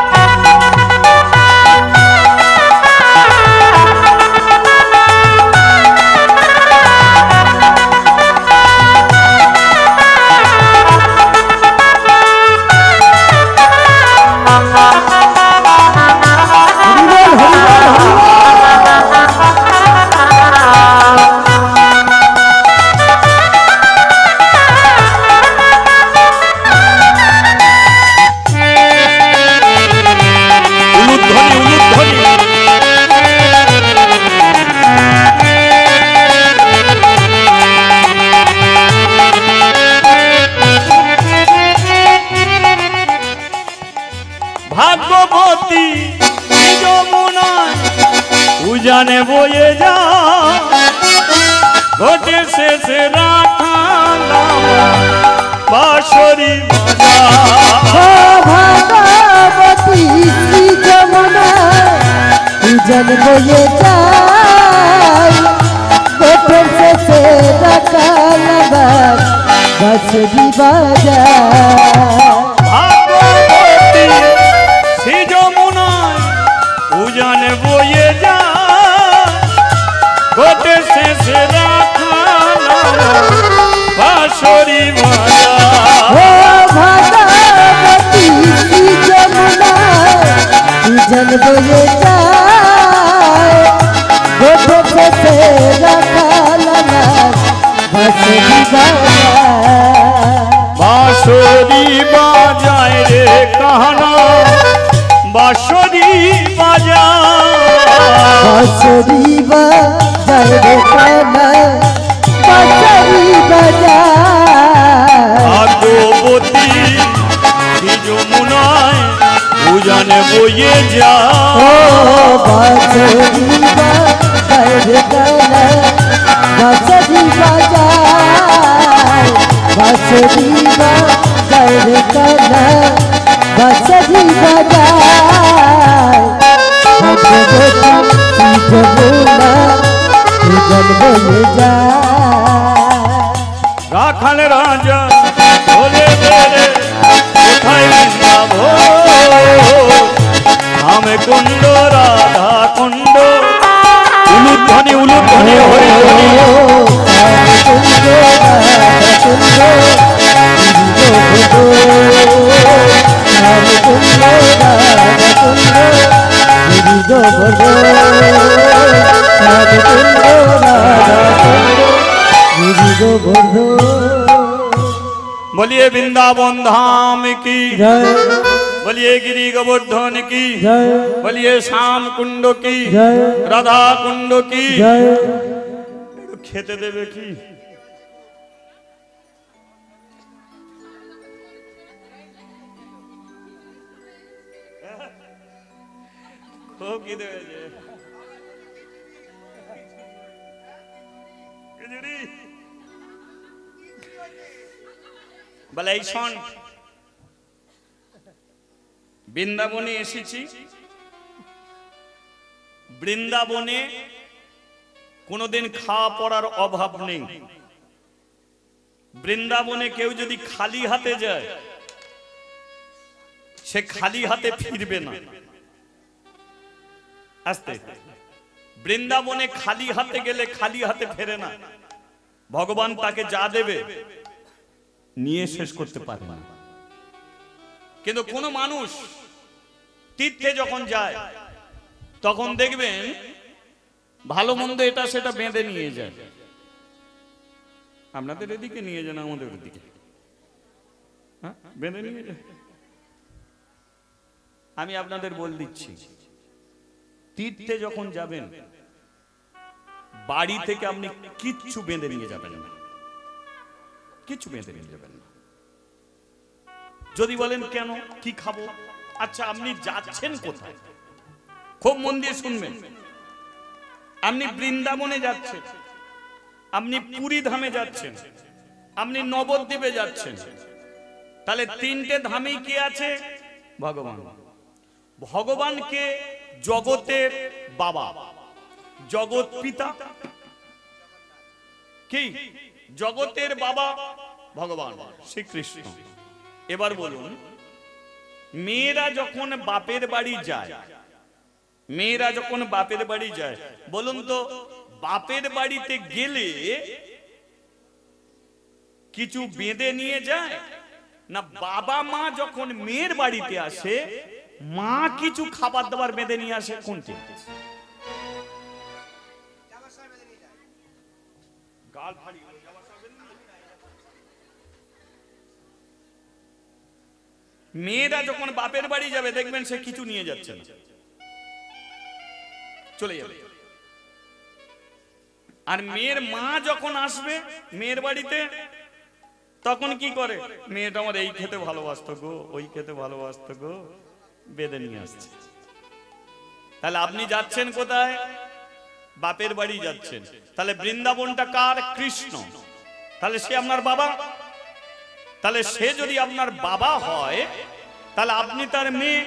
ভাগ্যবতী যমুনায় উজানে বয়ে যা ঘটে শেষে রাখালাম বাঁশরি বাজা ভাগবতী শ্রী যমুনা উজন বয়ে যায় গোপন শেষে রাখালাবাস বাঁশরি বাজায় ভাগ্যবতী শ্রী যমুনায় উজানে বয়ে যা ঘটে শেষে রাখালাম বাঁশরি বাজা ও ভাগবতী শ্রী যমুনা উজন বয়ে যায় গোপন শেষে রাখালাবাস বাঁশরি বাজায় বাঁশরি বাজায় রে কাহানা বাঁশরি বাজায় বাঁশরি বাজায় রে কানা বাঁশরি বাজায় ভাগ্যবতী যমুনায় উজানে বয়ে যা ও বাঁশরি বাজায় রে কানা বাঁশরি বাজায় বাঁশরি বাজায় রে কানা বাঁশরি বাজায় ভাগ্যবতী যমুনা উজন বয়ে যায় রাখাল রাজা বলে দে রে কোথায় বৃন্দাবন আমি কুণ্ড রাধা কুণ্ড উলুধ্বনি উলুধ্বনি হরি হরি बोलिए वृंदावन धाम की जय बोलिए गिरी गोवर्धन की जय बोलिए श्याम कुंड की जय राधा कुंड की जय खेते देवे की खूब की देवे जे गिरी বলে শোন বৃন্দাবনে এসেছি বৃন্দাবনে কোনোদিন খাওয়া পড়ার অভাব নেই বৃন্দাবনে কেউ যদি খালি হাতে যায় সে খালি হাতে ফিরবে না আস্তে বৃন্দাবনে খালি হাতে গেলে খালি হাতে ফেরে না ভগবান তাকে যা দেবে নিয়ে শেষ করতে পারে না কিন্তু কোন মানুষ তীর্থে যখন যায় তখন দেখবেন ভালো মন্দ এটা সেটা বেঁধে নিয়ে যায় আপনাদের এদিকে নিয়ে যান আমাদের ওদিকে হ্যাঁ বেঁধে নিয়ে যায় আমি আপনাদের বল দিচ্ছি তীর্থে যখন যাবেন বাড়ি থেকে আপনি কিচ্ছু বেঁধে নিয়ে যাবেন না কিছু বেঁধে নিয়ে যাবেন না যদি বলেন কেন কি খাবো আচ্ছা আপনি যাচ্ছেন কোথায় খুব মন দিয়ে শুনবেন আপনি বৃন্দাবনে যাচ্ছেন আপনি পুরী ধামে যাচ্ছেন আপনি নবদ্বীপে যাচ্ছেন তাহলে তিনটে ধামেই কি আছে ভগবান ভগবানকে জগতের বাবা জগৎ পিতা কি জগতের বাবা ভগবান শ্রীকৃষ্ণ এবার বলুন মেয়েরা যখন বাপের বাড়ি যায় মেয়েরা যখন বাপের বাড়ি যায় বলুন তো বাপের বাড়িতে গেলে কিছু বেঁধে নিয়ে যায় না বাবা মা যখন মেয়ের বাড়িতে আসে মা কিছু খাবার দাবার বেঁধে নিয়ে আসে কোনটি গাল ভারী মেয়েরা যখন বাপের বাড়ি যাবে দেখবেন সে কিছু নিয়ে যাচ্ছে না চলে যাবে আর মেয়ের মা যখন আসবে মেয়ের বাড়িতে তখন কি করে মেয়েটা আমার এই খেতে ভালোবাসতো গো ওই খেতে ভালোবাসতো গো বেঁধে নিয়ে আসছে তাহলে আপনি যাচ্ছেন কোথায় বাপের বাড়ি যাচ্ছেন তাহলে বৃন্দাবনটা কার কৃষ্ণ তাহলে সে আপনার বাবা তাহলে সে যদি আপনার বাবা হয় তাহলে আপনি তার মেয়ে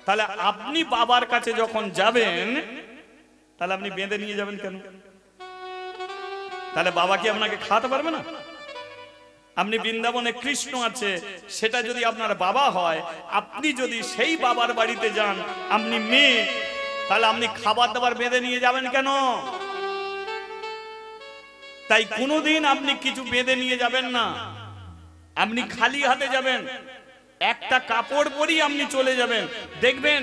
তাহলে আপনি বাবার কাছে যখন যাবেন তাহলে আপনি বেঁধে নিয়ে যাবেন কেন তাহলে বাবা কি আপনাকে খাওয়াতে পারবে না আপনি বৃন্দাবনে কৃষ্ণ আছে সেটা যদি আপনার বাবা হয় আপনি যদি সেই বাবার বাড়িতে যান আপনি মেয়ে তাহলে আপনি খাবার দাবার বেঁধে নিয়ে যাবেন কেন তাই কোনোদিন আপনি কিছু বেঁধে নিয়ে যাবেন না আপনি খালি হাতে যাবেন একটা কাপড় পরেই আপনি চলে যাবেন দেখবেন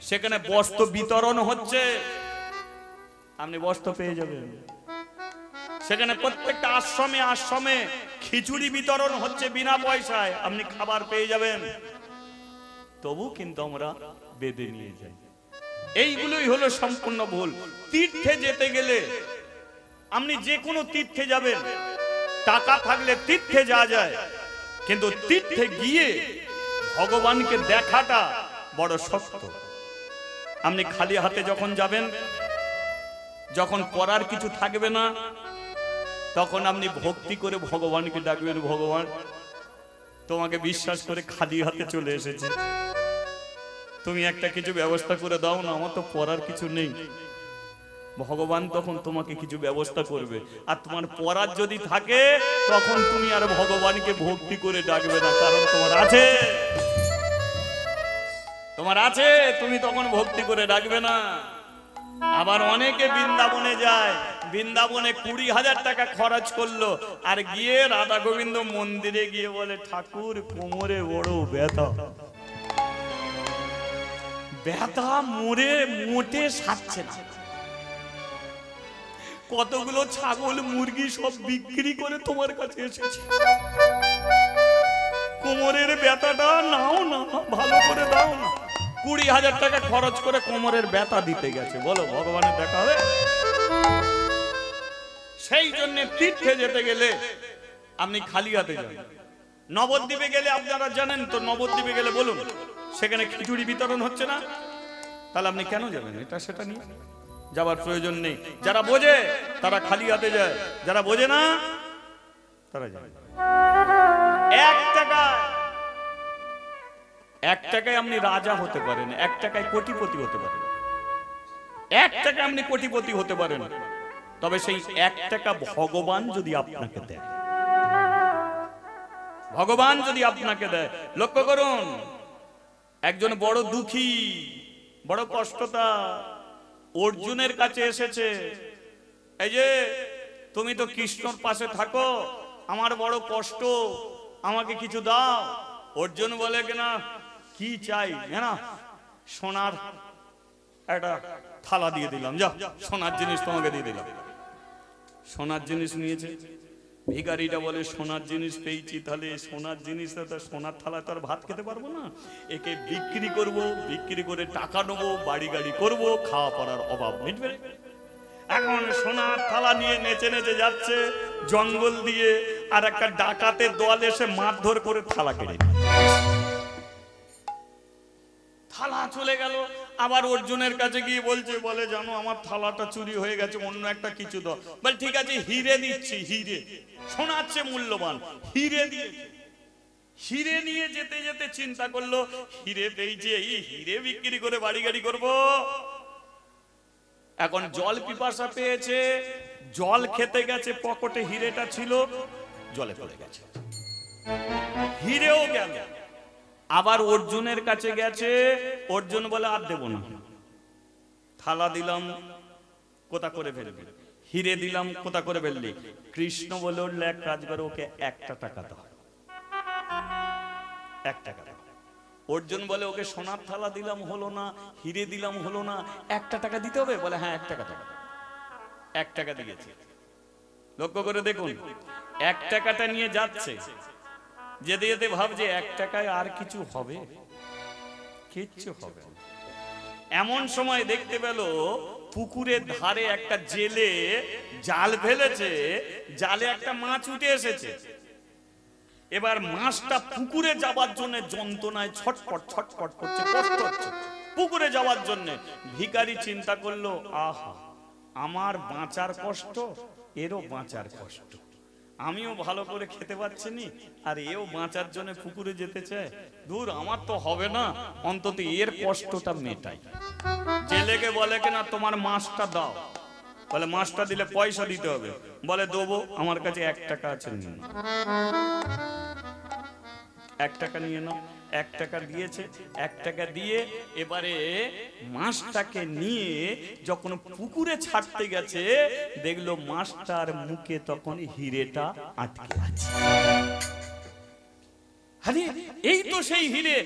সেখানে বস্ত্র বিতরণ হচ্ছে আপনি বস্ত্র পেয়ে যাবেন সেখানে প্রত্যেকটা আশ্রমে আশ্রমে খিচুড়ি বিতরণ হচ্ছে বিনা পয়সায় আপনি খাবার পেয়ে যাবেন তবু কিন্তু আমরা বেঁধে নিয়ে যাই এইগুলোই হলো সম্পূর্ণ ভুল তীর্থে যেতে গেলে আপনি যে কোনো তীর্থে যাবেন টাকা থাকলে তীর্থে যাওয়া যায় কিন্তু তীর্থে গিয়ে ভগবানকে দেখাটা বড় শক্ত আপনি খালি হাতে যখন যাবেন যখন করার কিছু থাকবে না তখন আপনি ভক্তি করে ভগবানকে ডাকবেন ভগবান তোমাকে বিশ্বাস করে খালি হাতে চলে এসেছে তুমি একটা কিছু ব্যবস্থা করে দাও না আমার তো পড়ার কিছু নেই ভগবান তখন তোমাকে কিছু ব্যবস্থা করবে আর তোমার পড়ার যদি থাকে তখন তুমি আর ভগবানকে ভক্তি করে ডাকবে না কারণ তোমার আছে তুমি তখন ভক্তি করে ডাকবে না আবার অনেকে বৃন্দাবনে যায় বৃন্দাবনে 20,000 টাকা খরচ করলো আর গিয়ে রাধা গোবিন্দ মন্দিরে গিয়ে বলে ঠাকুর কোমরে বড় ব্যথা ব্যথা মরে মোটে সারছে না কতগুলো ছাগল মুরগি সব বিক্রি করে তোমার কাছে এসেছে কোমরের ব্যথাটা নাও না, ভালো করে দাও না। 20,000 টাকা খরচ করে কোমরের ব্যথা দিতে গেছে, বলো ভগবানের দেখা হবে? সেই জন্য তীর্থে যেতে গেলে আপনি খালি হাতে যান। নবদ্বীপে গেলে আপনারা জানেন তো, নবদ্বীপে গেলে বলুন সেখানে খিচুড়ি বিতরণ হচ্ছে না, তাহলে আপনি কেন যাবেন? এটা সেটা নিয়ে যাবার প্রয়োজন নেই। যারা বোঝে তারা খালি হাতে যায়, যারা বোঝে না তারা যায়। 1 টাকায় আপনি রাজা হতে পারেন, 1 টাকায় কোটিপতি হতে পারেন, 1 টাকায় আপনি কোটিপতি হতে পারেন, তবে সেই 1 টাকা ভগবান যদি আপনাকে দেয়, ভগবান যদি আপনাকে দেয়। লক্ষ্য করুন, একজন বড় দুঃখী, বড় কষ্টতা অর্জুনের কাছে এসেছে, এই যে তুমি তো কৃষ্ণর পাশে থাকো, আমার বড় কষ্ট, আমাকে কিছু দাও। অর্জুন বলে কিনা কি চাই, না সোনার একটা থালা দিয়ে দিলাম, যাও সোনার জিনিস তোমাকে দিয়ে দিলাম। সোনার জিনিস নিয়েছে। ভিখারিটা বলে সোনার জিনিস পেয়েছি, তাহলে সোনার জিনিস, সোনার থালা তো আর ভাত খেতে পারবো না, একে বিক্রি করব, বিক্রি করে টাকা নেবো, বাড়ি গাড়ি করবো, খাওয়া পড়ার অভাব মিটবে। এখন সোনার থালা নিয়ে নেচে নেচে যাচ্ছে জঙ্গল দিয়ে, আর একটা ডাকাতের দল এসে মারধর করে থালা কেড়ে নিল। থালা চলে গেল। আবার অর্জুনের কাছে গিয়ে বলছে, বলে জানো আমার থালাটা চুরি হয়ে গেছে, অন্য একটা কিছু দাও। বল ঠিক আছে হিরে দিচ্ছি, হিরে, সোনার চেয়ে মূল্যবান হিরে দিয়েছে। হিরে নিয়ে যেতে যেতে চিন্তা করলো, হিরে পেয়েছে, এই হিরে বিক্রি করে বাড়ি গাড়ি করবো। এখন জল পিপাসা পেয়েছে, জল খেতে গেছে, পকেটে হিরেটা ছিল, জলে পড়ে গেছে, হিরেও গেল। আবার অর্জুনের কাছে গেছে, অর্জুন বলে আর দেব না, থালা দিলাম কোথা করে ফেলবি, হিরে দিলাম কোথা করে ফেললি। কৃষ্ণ বলে উঠলে, এক কাজ করে ওকে 1 টাকা দাও, 1 টাকা দাও। অর্জুন বলে ওকে সোনার থালা দিলাম হলো না, হিরে দিলাম হলো না, 1 টাকা দিতে হবে। বলে হ্যাঁ 1 টাকা দাও। 1 টাকা দিয়েছে। লক্ষ্য করে দেখুন, 1 টাকাটা নিয়ে যাচ্ছে, যেতে যেতে ভাবছে 1 টাকায় আর কিছু হবে, কিচ্ছু হবে। এমন সময় দেখতে পেল পুকুরের ধারে একটা জেলে জাল ফেলেছে, জালে একটা মাছ উঠে এসেছে। এবার মাছটা পুকুরে যাবার জন্য যন্ত্রণায় ছটফট ছটফট করছে, কষ্ট হচ্ছে পুকুরে যাওয়ার জন্য। ভিখারি চিন্তা করলো, আহা আমার বাঁচার কষ্ট, এরও বাঁচার কষ্ট, আমিও ভালো করে খেতে পাচ্ছি নি, আর এও বাঁচার জন্য পুকুরে যেতে চায়, দূর আমার তো হবে না, অন্তত এর কষ্টটা মেটাই। জেলেকে বলে কিনা তোমার মাছটা দাও। বলে মাছটা দিলে পয়সা দিতে হবে। বলে দেবো, আমার কাছে 1 টাকা আছে, 1 টাকা নিয়ে নাও। 1 টাকা দিয়েছে। 1 টাকা দিয়ে এবারে মাছটাকে নিয়ে যখন পুকুরে ছাড়তে গেছে, দেখলো মাছটার মুখে তখন হিরেটা আটকে আছে। আরে এই তো সেই হিরে,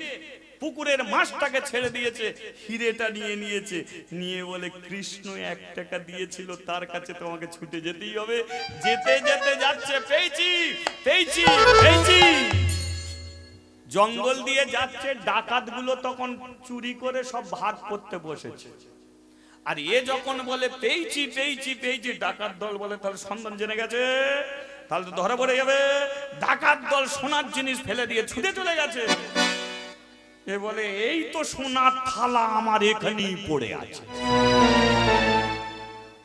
পুকুরের মাছটাকে ছেড়ে দিয়েছে, হিরেটা নিয়ে নিয়েছে। নিয়ে বলে কৃষ্ণ 1 টাকা দিয়েছিল, তার কাছে তোমাকে ছুটে যেতেই হবে। যেতে যেতে যাচ্ছে, পেয়েছি পেয়েছি পেয়েছি। জঙ্গল দিয়ে যাচ্ছে, ডাকাতগুলো তখন চুরি করে সব ভাগ করতে বসেছে। আর এ যখন বলে পেয়েছি পেয়েছি পেয়েছি, ডাকাত দল বলে তাহলে সন্ধান জেনে গেছে, তাহলে তো ধরা পড়ে যাবে। ডাকাত দল সোনার জিনিস ফেলে দিয়ে ছুটে চলে গেছে। এ বলে এই তো সোনার থালা আমার এখানেই পড়ে আছে।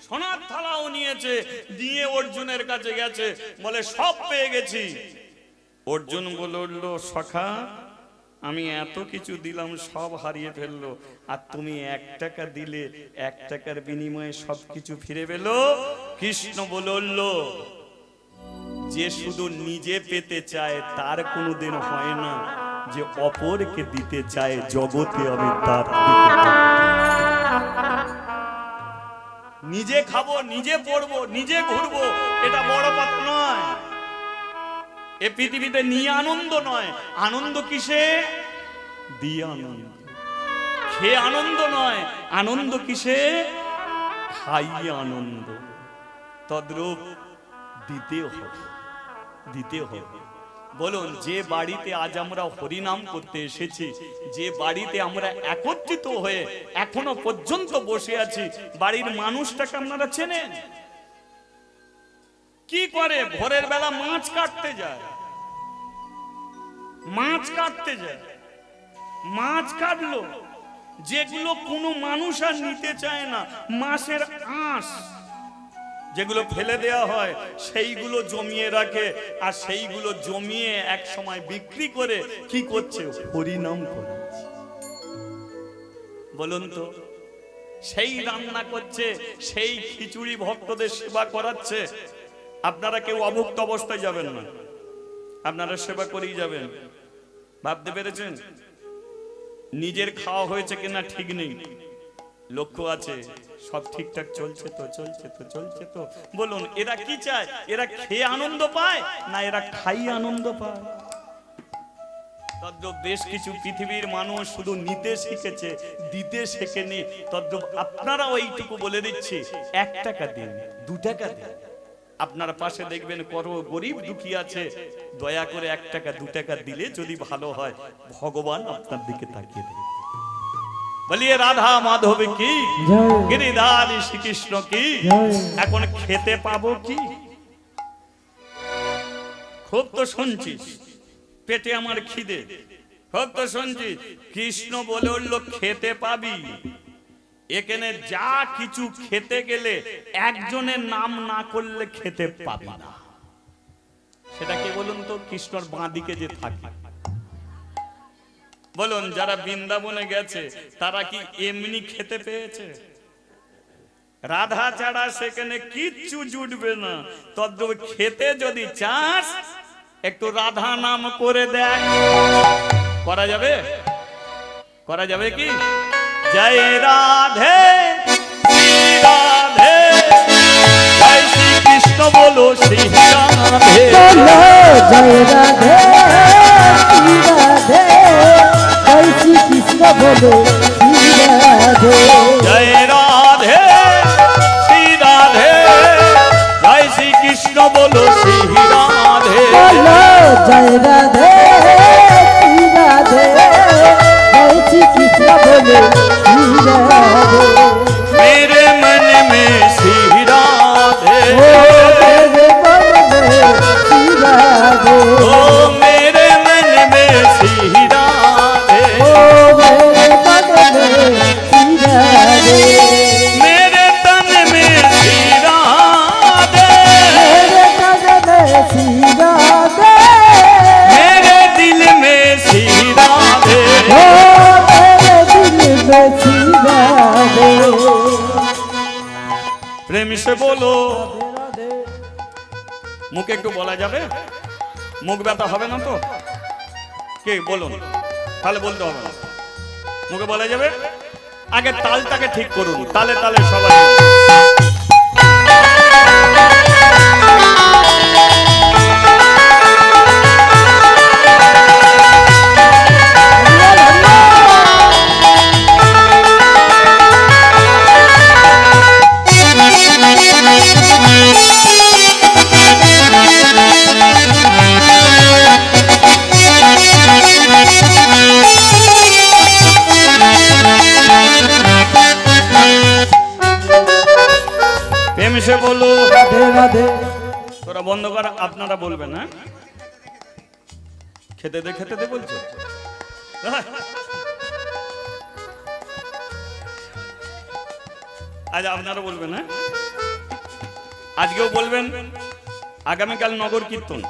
সোনার থালাও নিয়েছে, দিয়ে অর্জুনের কাছে গেছে, বলে সব পেয়ে গেছি। অর্জুন বলে উঠলো, সখা আমি এত কিছু দিলাম, সব হারিয়ে ফেললো, আর তুমি 1 টাকা দিলে, 1 টাকার বিনিময়ে সবকিছু ফিরে পেল। কৃষ্ণ বলে উঠলো, যে শুধু নিজে পেতে চায় তার কোনোদিন হয় না, যে অপরকে দিতে চায় জগতে আমি তার। নিজে খাবো, নিজে পড়বো, নিজে ঘুরবো, এটা বড় কথা নয়। এ পৃথিবীতে নিয়ে আনন্দ নয়, আনন্দ কিসে? দিয়ে আনন্দ। খেয়ে আনন্দ নয়, আনন্দ কিসে? খাইয়ে আনন্দ। তদ্রূপ দিতে হবে, দিতে হবে। বলুন, যে বাড়িতে আজ আমরা হরিনাম করতে এসেছি, যে বাড়িতে আমরা একত্রিত হয়ে এখনো পর্যন্ত বসে আছি, বাড়ির মানুষটাকে আপনারা চেনেন? কি করে? ভোরের বেলা মাছ কাটতে যায়, মাছ কাটতে যায়, মাছ কাটলো, যেগুলো কোনো মানুষ আর নিতে চায় না, মাছের আঁশ যেগুলো ফেলে দেয়া হয় সেইগুলো জমিয়ে রাখে, আর সেইগুলো জমিয়ে এক সময় বিক্রি করে কি করছে? হরিনাম করছে। বলুন তো, সেই রান্না করছে, সেই খিচুড়ি ভক্তদের সেবা করাচ্ছে। আপনারা কেউ অভুক্ত অবস্থায় যাবেন না, আপনারা সেবা করেই যাবেন। ভাবতে পেরেছেন? নিজের খাওয়া হয়েছে কিনা ঠিক নেই, লক্ষ্য আছে, সব ঠিকঠাক চলছে তো, চলছে তো, চলছে তো। বলুন, এরা কি চায়? এরা খেয়ে আনন্দ পায় না এরা খাই আনন্দ পায়? তদ্রূপ বেশ কিছু পৃথিবীর মানুষ শুধু নিতে শিখেছে, দিতে শেখেনি। তদ্রূপ আপনারাও এইটুকু বলে দিচ্ছি, 1 টাকা দিন, 2 টাকা দিন। আপনার পাশে দেখবেন কত গরিব দুঃখী আছে, দয়া করে 1 টাকা 2 টাকা দিলে যদি ভালো হয়, ভগবান আপনার দিকে তাকিয়ে দেবে। বলিয়ে রাধা মাধব কি, গিরিধার শ্রীকৃষ্ণ কি। এখন খেতে পাবো কি? খুব তো শুনছিস, পেটে আমার খিদে, খুব তো শুনছিস। কৃষ্ণ বলে উঠলো, খেতে পাবি। এখানে যা কিছু খেতে গেলে একজনের নাম না করলে খেতে পাবি না। সেটা কি বলুন তো? কৃষ্ণর বাঁ দিকে যে থাকে। বলুন, যারা বৃন্দাবনে গেছে তারা কি এমনি খেতে পেয়েছে? রাধা ছাড়া সেখানে কিচ্ছু জুটবে না। তদ্রূপ খেতে যদি চাস, একটু রাধা নাম করে দেয়, করা যাবে? করা যাবে কি? জয় রাধে রাধে, জয় শ্রী কৃষ্ণ বলো, শ্রী রাধে, জয় রাধে শ্রী রাধে, জয় শ্রী কৃষ্ণ বলো, শ্রী রাধে, জয় রাধে শ্রী রাধে, জয় শ্রী কৃষ্ণ বলো, শ্রী রাধে, জয় রাধে শ্রী রাধে, জয় শ্রী কৃষ্ণ বলো, শ্রী রাধে। मेरे मन में श्री राधे, ओ मेरे मन में श्री राधे, मेरे तन में श्री राधे, मेरे दिल में श्री राधे। प्रेम से बोलो। মুখে একটু বলা যাবে? মুখ ব্যথা হবে না তো? কে বলুন, তাহলে বলতে হবে না, মুখে বলা যাবে। আগে তালটাকে ঠিক করুন, তালে তালে সবাই। সে বলো রাধে রাধে। তোরা বন্ধ কর, আপনারা বলবেন। হ্যাঁ, খেতে দে, খেতে দে বলছো। আজ আপনারা বলবেন। হ্যাঁ, আজকেও বলবেন, আগামীকাল নগর কীর্তন,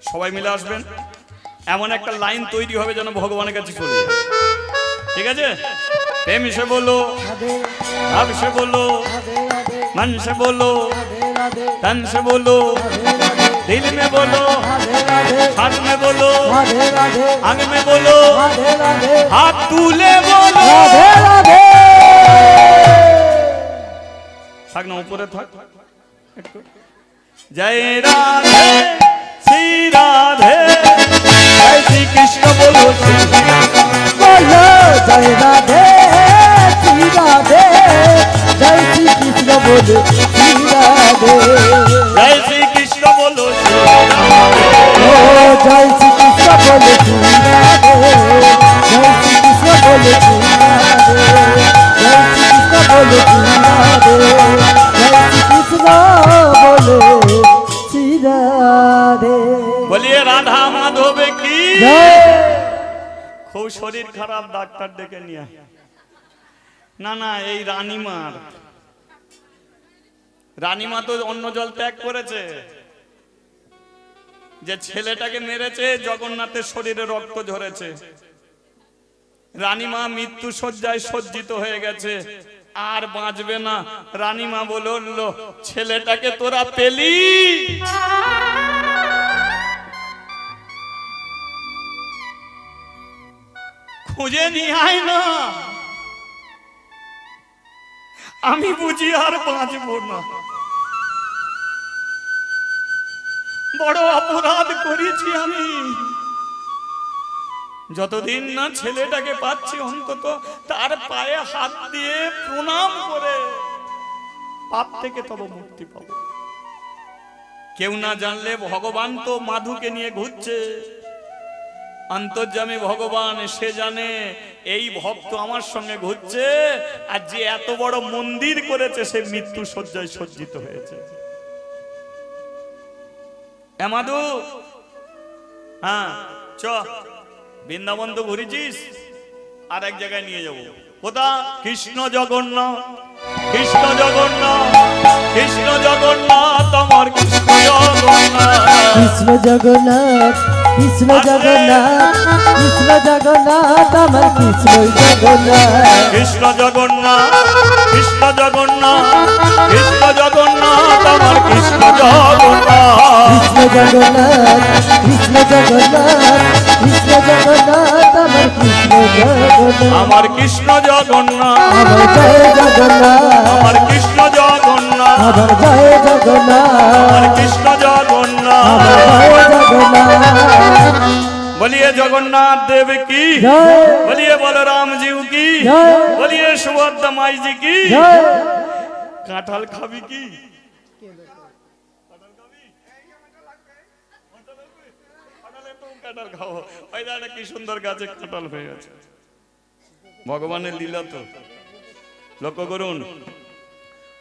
সবাই মিলে আসবেন। এমন একটা লাইন তৈরি হবে যেন ভগবানের কাছে চলে যায়। ঠিক আছে? প্রেম সে বলো, ভাব সে বলো, मन से बोलो, तन से बोलो, दिल में बोलो, हाथ में बोलो, आंख में बोलो, हाथ तूले बोलो। থাক না, উপরে থাক। জয় রাধে শ্রী রাধে, জয় শ্রী কৃষ্ণ বলো, বলো জয় রাধে শ্রী রাধে, জয় শ্রী কৃষ্ণ বলো, শ্রী রাধে, জয় শ্রী কৃষ্ণ বলো, শ্রী রাধে, ও জয় बोलिए राधा माधव की। खूब शरीर खराब डाक्टर डेके निया ना ना এই রানীমা তো অন্য জল ত্যাগ করেছে যে ছেলেটাকে মেরেছে জগন্নাথের শরীরে রক্ত ঝরেছে রানীমা মৃত্যু শয্যায় সজ্জিত হয়ে গেছে আর বাঁচবে না রানীমা বলল ছেলেটাকে তোরা পেলি খুঁজে নিয়ে আয় না আমি বুঝি আর বাঁচবো না বড় অপরাধ করেছি আমি যতদিন না ছেলেটাকে পাচ্ছি অন্তত তার পায়ে হাত দিয়ে প্রণাম করে পাপ থেকে তবে মুক্তি পাবো কেউ না জানলে ভগবান তো মাধুকে নিয়ে ঘুরছে অন্তর্যামী ভগবান সে জানে এই ভক্ত আমার সঙ্গে ঘুরছে আর যে এত বড় মন্দির করেছে সে মৃত্যু শয্যায় সজ্জিত হয়েছে মাধু হ্যাঁ চ বৃন্দাবন তো ঘুরেছিস আর এক জায়গায় নিয়ে যাবো কোথা কৃষ্ণ জগন্নাথ কৃষ্ণ জগন্নাথ কৃষ্ণ জগন্নাথ আমার কৃষ্ণ জগন্নাথ কৃষ্ণ জগন্নাথ কৃষ্ণ জগন্নাথ কৃষ্ণ জগন্নাথ আমার কৃষ্ণ জগন্নাথ কৃষ্ণ জগন্নাথ কৃষ্ণ জগন্নাথ কৃষ্ণ জগন্নাথ আমার কৃষ্ণ জগন্নাথ কৃষ্ণ জগন্নাথ কৃষ্ণ জগন্নাথ কৃষ্ণ জগন্নাথ আমার কৃষ্ণ জগন্নাথ আমার কৃষ্ণ জগন্নাথ আমার কৃষ্ণ জগন্নাথ আমার জয় জগন্নাথ আমার কৃষ্ণ জগন্নাথ আমার জয় জগন্নাথ আমার জয় জগন্নাথ बोलिए जगन्नाथ देव की बोलिए बलराम जी की बोलिए सुभद्रा माई जी की कांठाल खाबी की কাঁঠাল খাও ওই দাঁড়া কি সুন্দর গাছে কাঁঠাল হয়ে গেছে ভগবানের লীলা তো লক্ষ্য করুন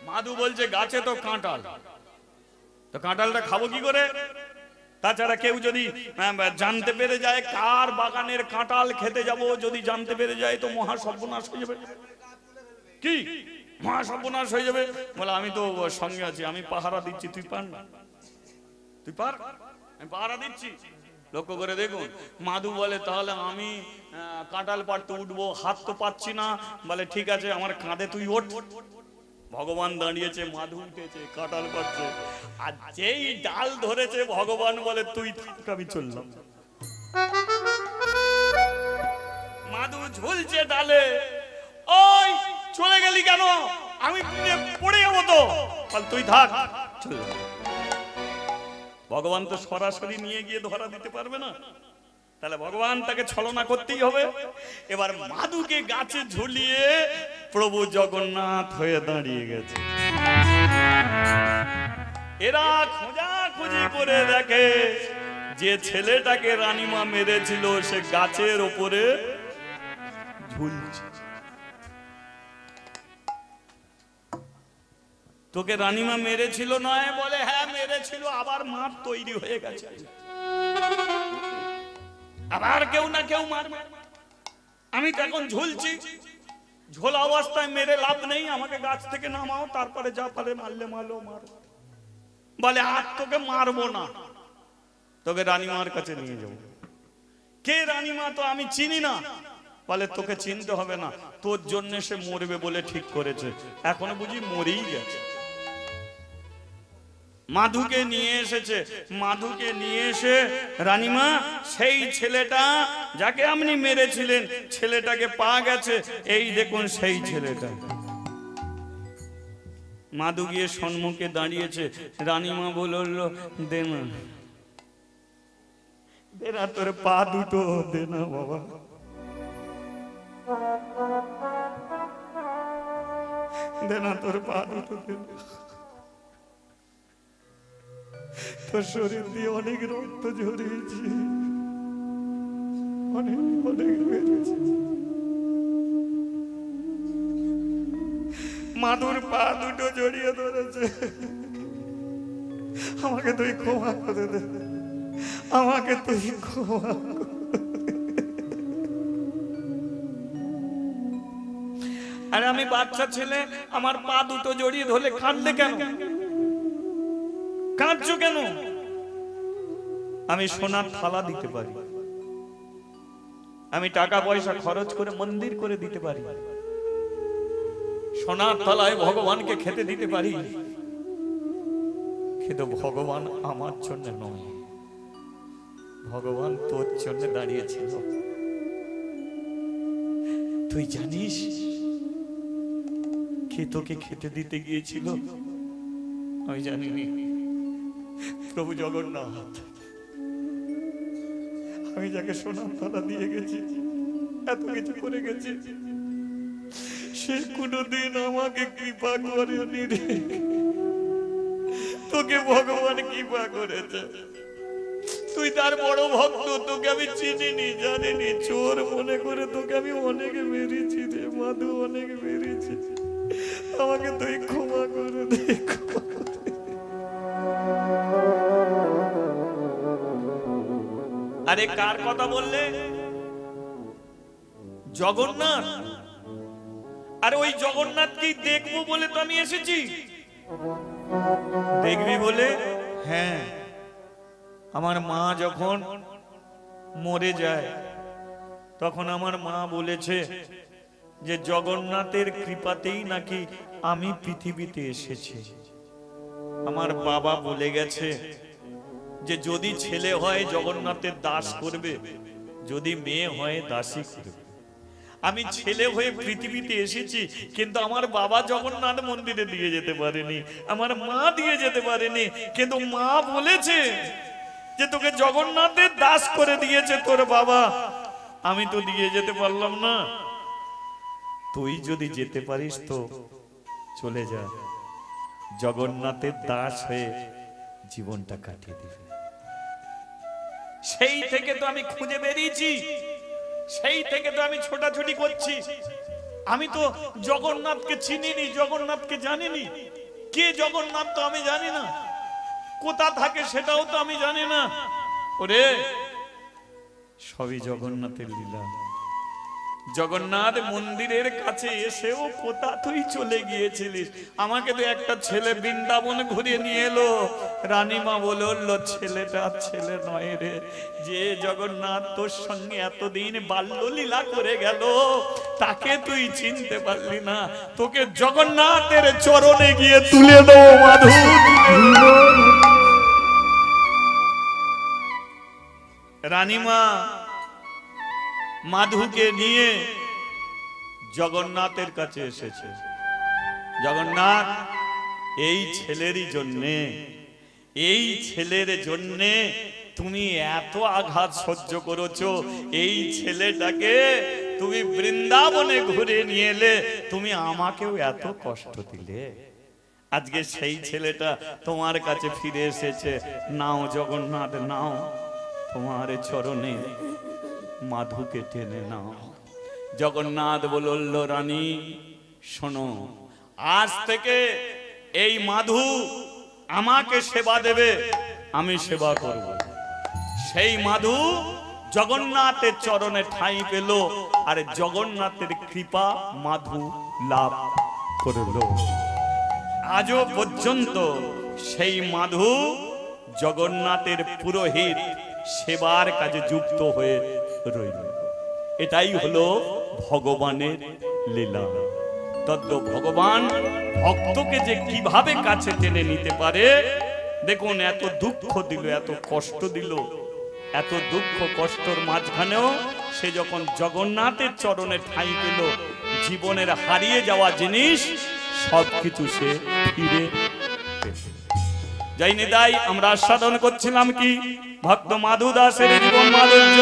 মাধু বলছে গাছে তো কাঁঠাল তো কাঁঠালটা খাবো কি করে তাছাড়া কেউ যদি জানতে পেরে যায় কার বাগানের কাঁঠাল খেতে যাব যদি জানতে পেরে যায় তো মহা সর্বনাশ হয়ে যাবে কি মহা সর্বনাশ হয়ে যাবে বলে আমি তো সঙ্গে আছি আমি পাহারা দিচ্ছি তুই পার না তুই পার আমি পাহারা দিচ্ছি লক্ষ্য করে দেখুন মাধু বলে তাহলে আমি কাঁঠাল পাড়তে উঠবো হাত তো পাচ্ছি না বলে ঠিক আছে আমার কাঁধে তুই ওঠ ভগবান দাঁড়িয়েছে মাধু উঠেছে কাঁঠাল পাচ্ছে আর যেই ডাল ধরেছে ভগবান বলে তুই থাক আমি চললাম মাধু ঝুলছে ডালে ওই চলে গেলি কেন আমি পড়ে যাবো তো তুই থাক চললাম ভগবান তো সরাসরি নিয়ে গিয়ে ধরা দিতে পারবে না তাহলে ভগবান তাকে ছলনা করতেই হবে এবার মাধুকে গাছে ঝুলিয়ে প্রভু জগন্নাথ হয়ে দাঁড়িয়ে গেছে এরা খোঁজাখুঁজি করে দেখে যে ছেলেটাকে রানীমা মেরেছিল সে গাছের উপরে ঝুলছে তোকে রানীমা মেরেছিল নয় বলে হ্যাঁ মেরেছিল আবার মার তৈরি হয়ে গেছে আবার কেউ না কেউ মারবে আমি তো এখন ঝুলছি ঝোলা অবস্থায় মেরে লাভ নেই আমাকে গাছ থেকে নামাও তারপরে যা পারে মারলে মারলো মার বলে আর তোকে মারবো না তোকে রানীমার কাছে নিয়ে যাবো কে রানীমা তো আমি চিনি না বলে তোকে চিনতে হবে না তোর জন্য সে মরবে বলে ঠিক করেছে এখনো বুঝি মরেই গেছে মাধুকে নিয়ে এসেছে মাধুকে নিয়ে এসে রানীমা সেই ছেলেটা যাকে আপনি মেরেছিলেন ছেলেটাকে পাওয়া গেছে এই দেখুন সেই ছেলেটা মাধু গিয়ে সম্মুখে দাঁড়িয়েছে রানীমা বলল দে না দে না তোর পা দুটো দে না বাবা দে না তোর পা দুটো দে তোর শরীর দিয়ে অনেক রক্ত ঝরেছে অনেক অনেক মেরেছে। মাধুর পা দুটো জড়িয়ে ধরেছে, আমাকে তুই ক্ষমা করে দে, আমাকে তুই ক্ষমা। আর আমি বাচ্চা ছেলে, আমার পা দুটো জড়িয়ে ধরলে কাঁদলে কেন? কাঁদছো কেন? আমি সোনার থালা দিতে পারি, আমি টাকা পয়সা খরচ করে মন্দির করে দিতে পারি, সোনার থালায় ভগবানকে খেতে দিতে পারি, কিন্তু ভগবান আমার জন্য নয়, ভগবান তোর জন্য দাঁড়িয়েছিল। তুই জানিস কে তোকে খেতে দিতে গিয়েছিল? আমি জানিনি, প্রভু জগন্নাথ। আমি যাকে সোনার থালা দিয়ে গেছি, এত কিছু করে গেছি, সে কোনদিন আমাকে কৃপা করেনি রে। তোকে ভগবান কৃপা করেছে, তুই তার বড় ভক্ত, তোকে আমি চিনিনি জানিনি, চোর মনে করে তোকে আমি অনেক মেরেছি রে মাধু, অনেক মেরেছি, আমাকে তুই ক্ষমা করে দে। আরে কার কথা বললে? জগন্নাথ। আর ওই জগন্নাথকেই দেখবো বলে তো আমি এসেছি। দেখবি বলে? হ্যাঁ, আমার মা যখন মরে যায় তখন আমার মা বলেছে যে জগন্নাথের কৃপাতেই নাকি আমি পৃথিবীতে এসেছি। আমার বাবা বলে গেছে যে যদি ছেলে হয় জগন্নাথের দাস করবে, যদি মেয়ে হয় দাসী করবে। আমি ছেলে হয়ে পৃথিবীতে এসেছি, কিন্তু আমার বাবা জগন্নাথ মন্দিরে দিয়ে যেতে পারেনি, আমার মা দিয়ে যেতে পারেনি, কিন্তু মা বলেছে যে তোকে জগন্নাথের দাস করে দিয়েছে তোর বাবা, আমি তো দিয়ে যেতে পারলাম না। তুই যদি যেতে পারিস তো চলে যা, জগন্নাথের দাস হয়ে জীবনটা কাটিয়ে দিবে। সেই থেকে তো আমি খুঁজে বেরিয়েছি, সেই থেকে তো আমি ছোটাছুটি করছি। আমি তো জগন্নাথকে চিনিনি, জগন্নাথকে জানিনি, কে জগন্নাথ তো আমি জানি না, কোথা থাকে সেটাও তো আমি জানি না। ওরে সবই জগন্নাথের লীলা। জগন্নাথ মন্দিরের কাছে এসেও কোথা তুই চলে গিয়েছিলিস? আমাকে তো একটা ছেলে বৃন্দাবন ঘুরিয়ে নিয়ে এলো, রানীমা বলল ছেলেটা ছেলে নয় রে, যে জগন্নাথ তোর সঙ্গে এতদিন বাল্যলীলা করে গেল তাকে তুই চিনতে পারলি না, তোকে জগন্নাথের চরণে গিয়ে তুলে দেবো মাধু। রানীমা মাধুকে নিয়ে জগন্নাথের কাছে এসেছে। জগন্নাথ, এই ছেলেরই জন্যে, এই ছেলের জন্যে তুমি এত আঘাত সহ্য করেছো, এই ছেলেটাকে তুমি বৃন্দাবনে ঘুরে নিয়ে এলে, তুমি আমাকেও এত কষ্ট দিলে, আজকে সেই ছেলেটা তোমার কাছে ফিরে এসেছে। নাও জগন্নাথ, নাও তোমার চরণে মাধুকে টেনে নাও। জগন্নাথ বলল, রানী শোনো, আজ থেকে এই মাধু আমাকে সেবা দেবে, আমি সেবা করব। সেই মাধু জগন্নাথের চরণে ঠাঁই পেল, আর জগন্নাথের কৃপা মাধু লাভ করল। আজও পর্যন্ত সেই মাধু জগন্নাথের পুরোহিত সেবার কাজে যুক্ত হয়ে রইল। এটাই হলো ভগবানের লীলা। তদ্দ ভগবান ভক্তকে যে কিভাবে কাছে টেনে নিতে পারে, দেখুন এত দুঃখ দিল, এত কষ্ট দিল, এত দুঃখ কষ্টর মাঝখানেও সে যখন জগন্নাথের চরণে ঠাঁই পেল, জীবনের হারিয়ে যাওয়া জিনিস সবকিছু সে ফিরে যাইনি। তাই আমরা আস্বাদন করছিলাম কি ভক্ত মাধু দাসের জীবন মাধুর্য।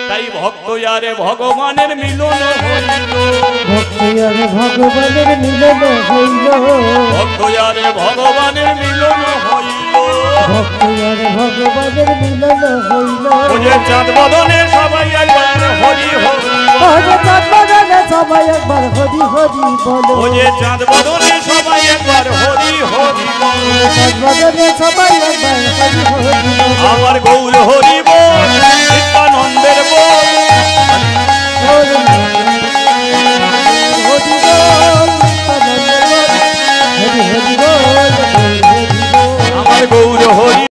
তাই ভক্ত আরে ভগবানের মিলন হইল, ভক্ত আরে ভগবানের মিলন হইল, ভক্ত আরে ভগবানের মিলন হইল, ভক্ত আরে ভগবানের মিলন হইল। ওরে চাঁদ বদনে সবাই একবার হরি হরি ও যে চাঁদ বদনে সবাই একবার হরি হরি বলো ও যে চাঁদ বদনে সবাই একবার হরি হরি চাঁদ বদনে সবাই একবার হরি হরি বলো আমার গৌর হরি বল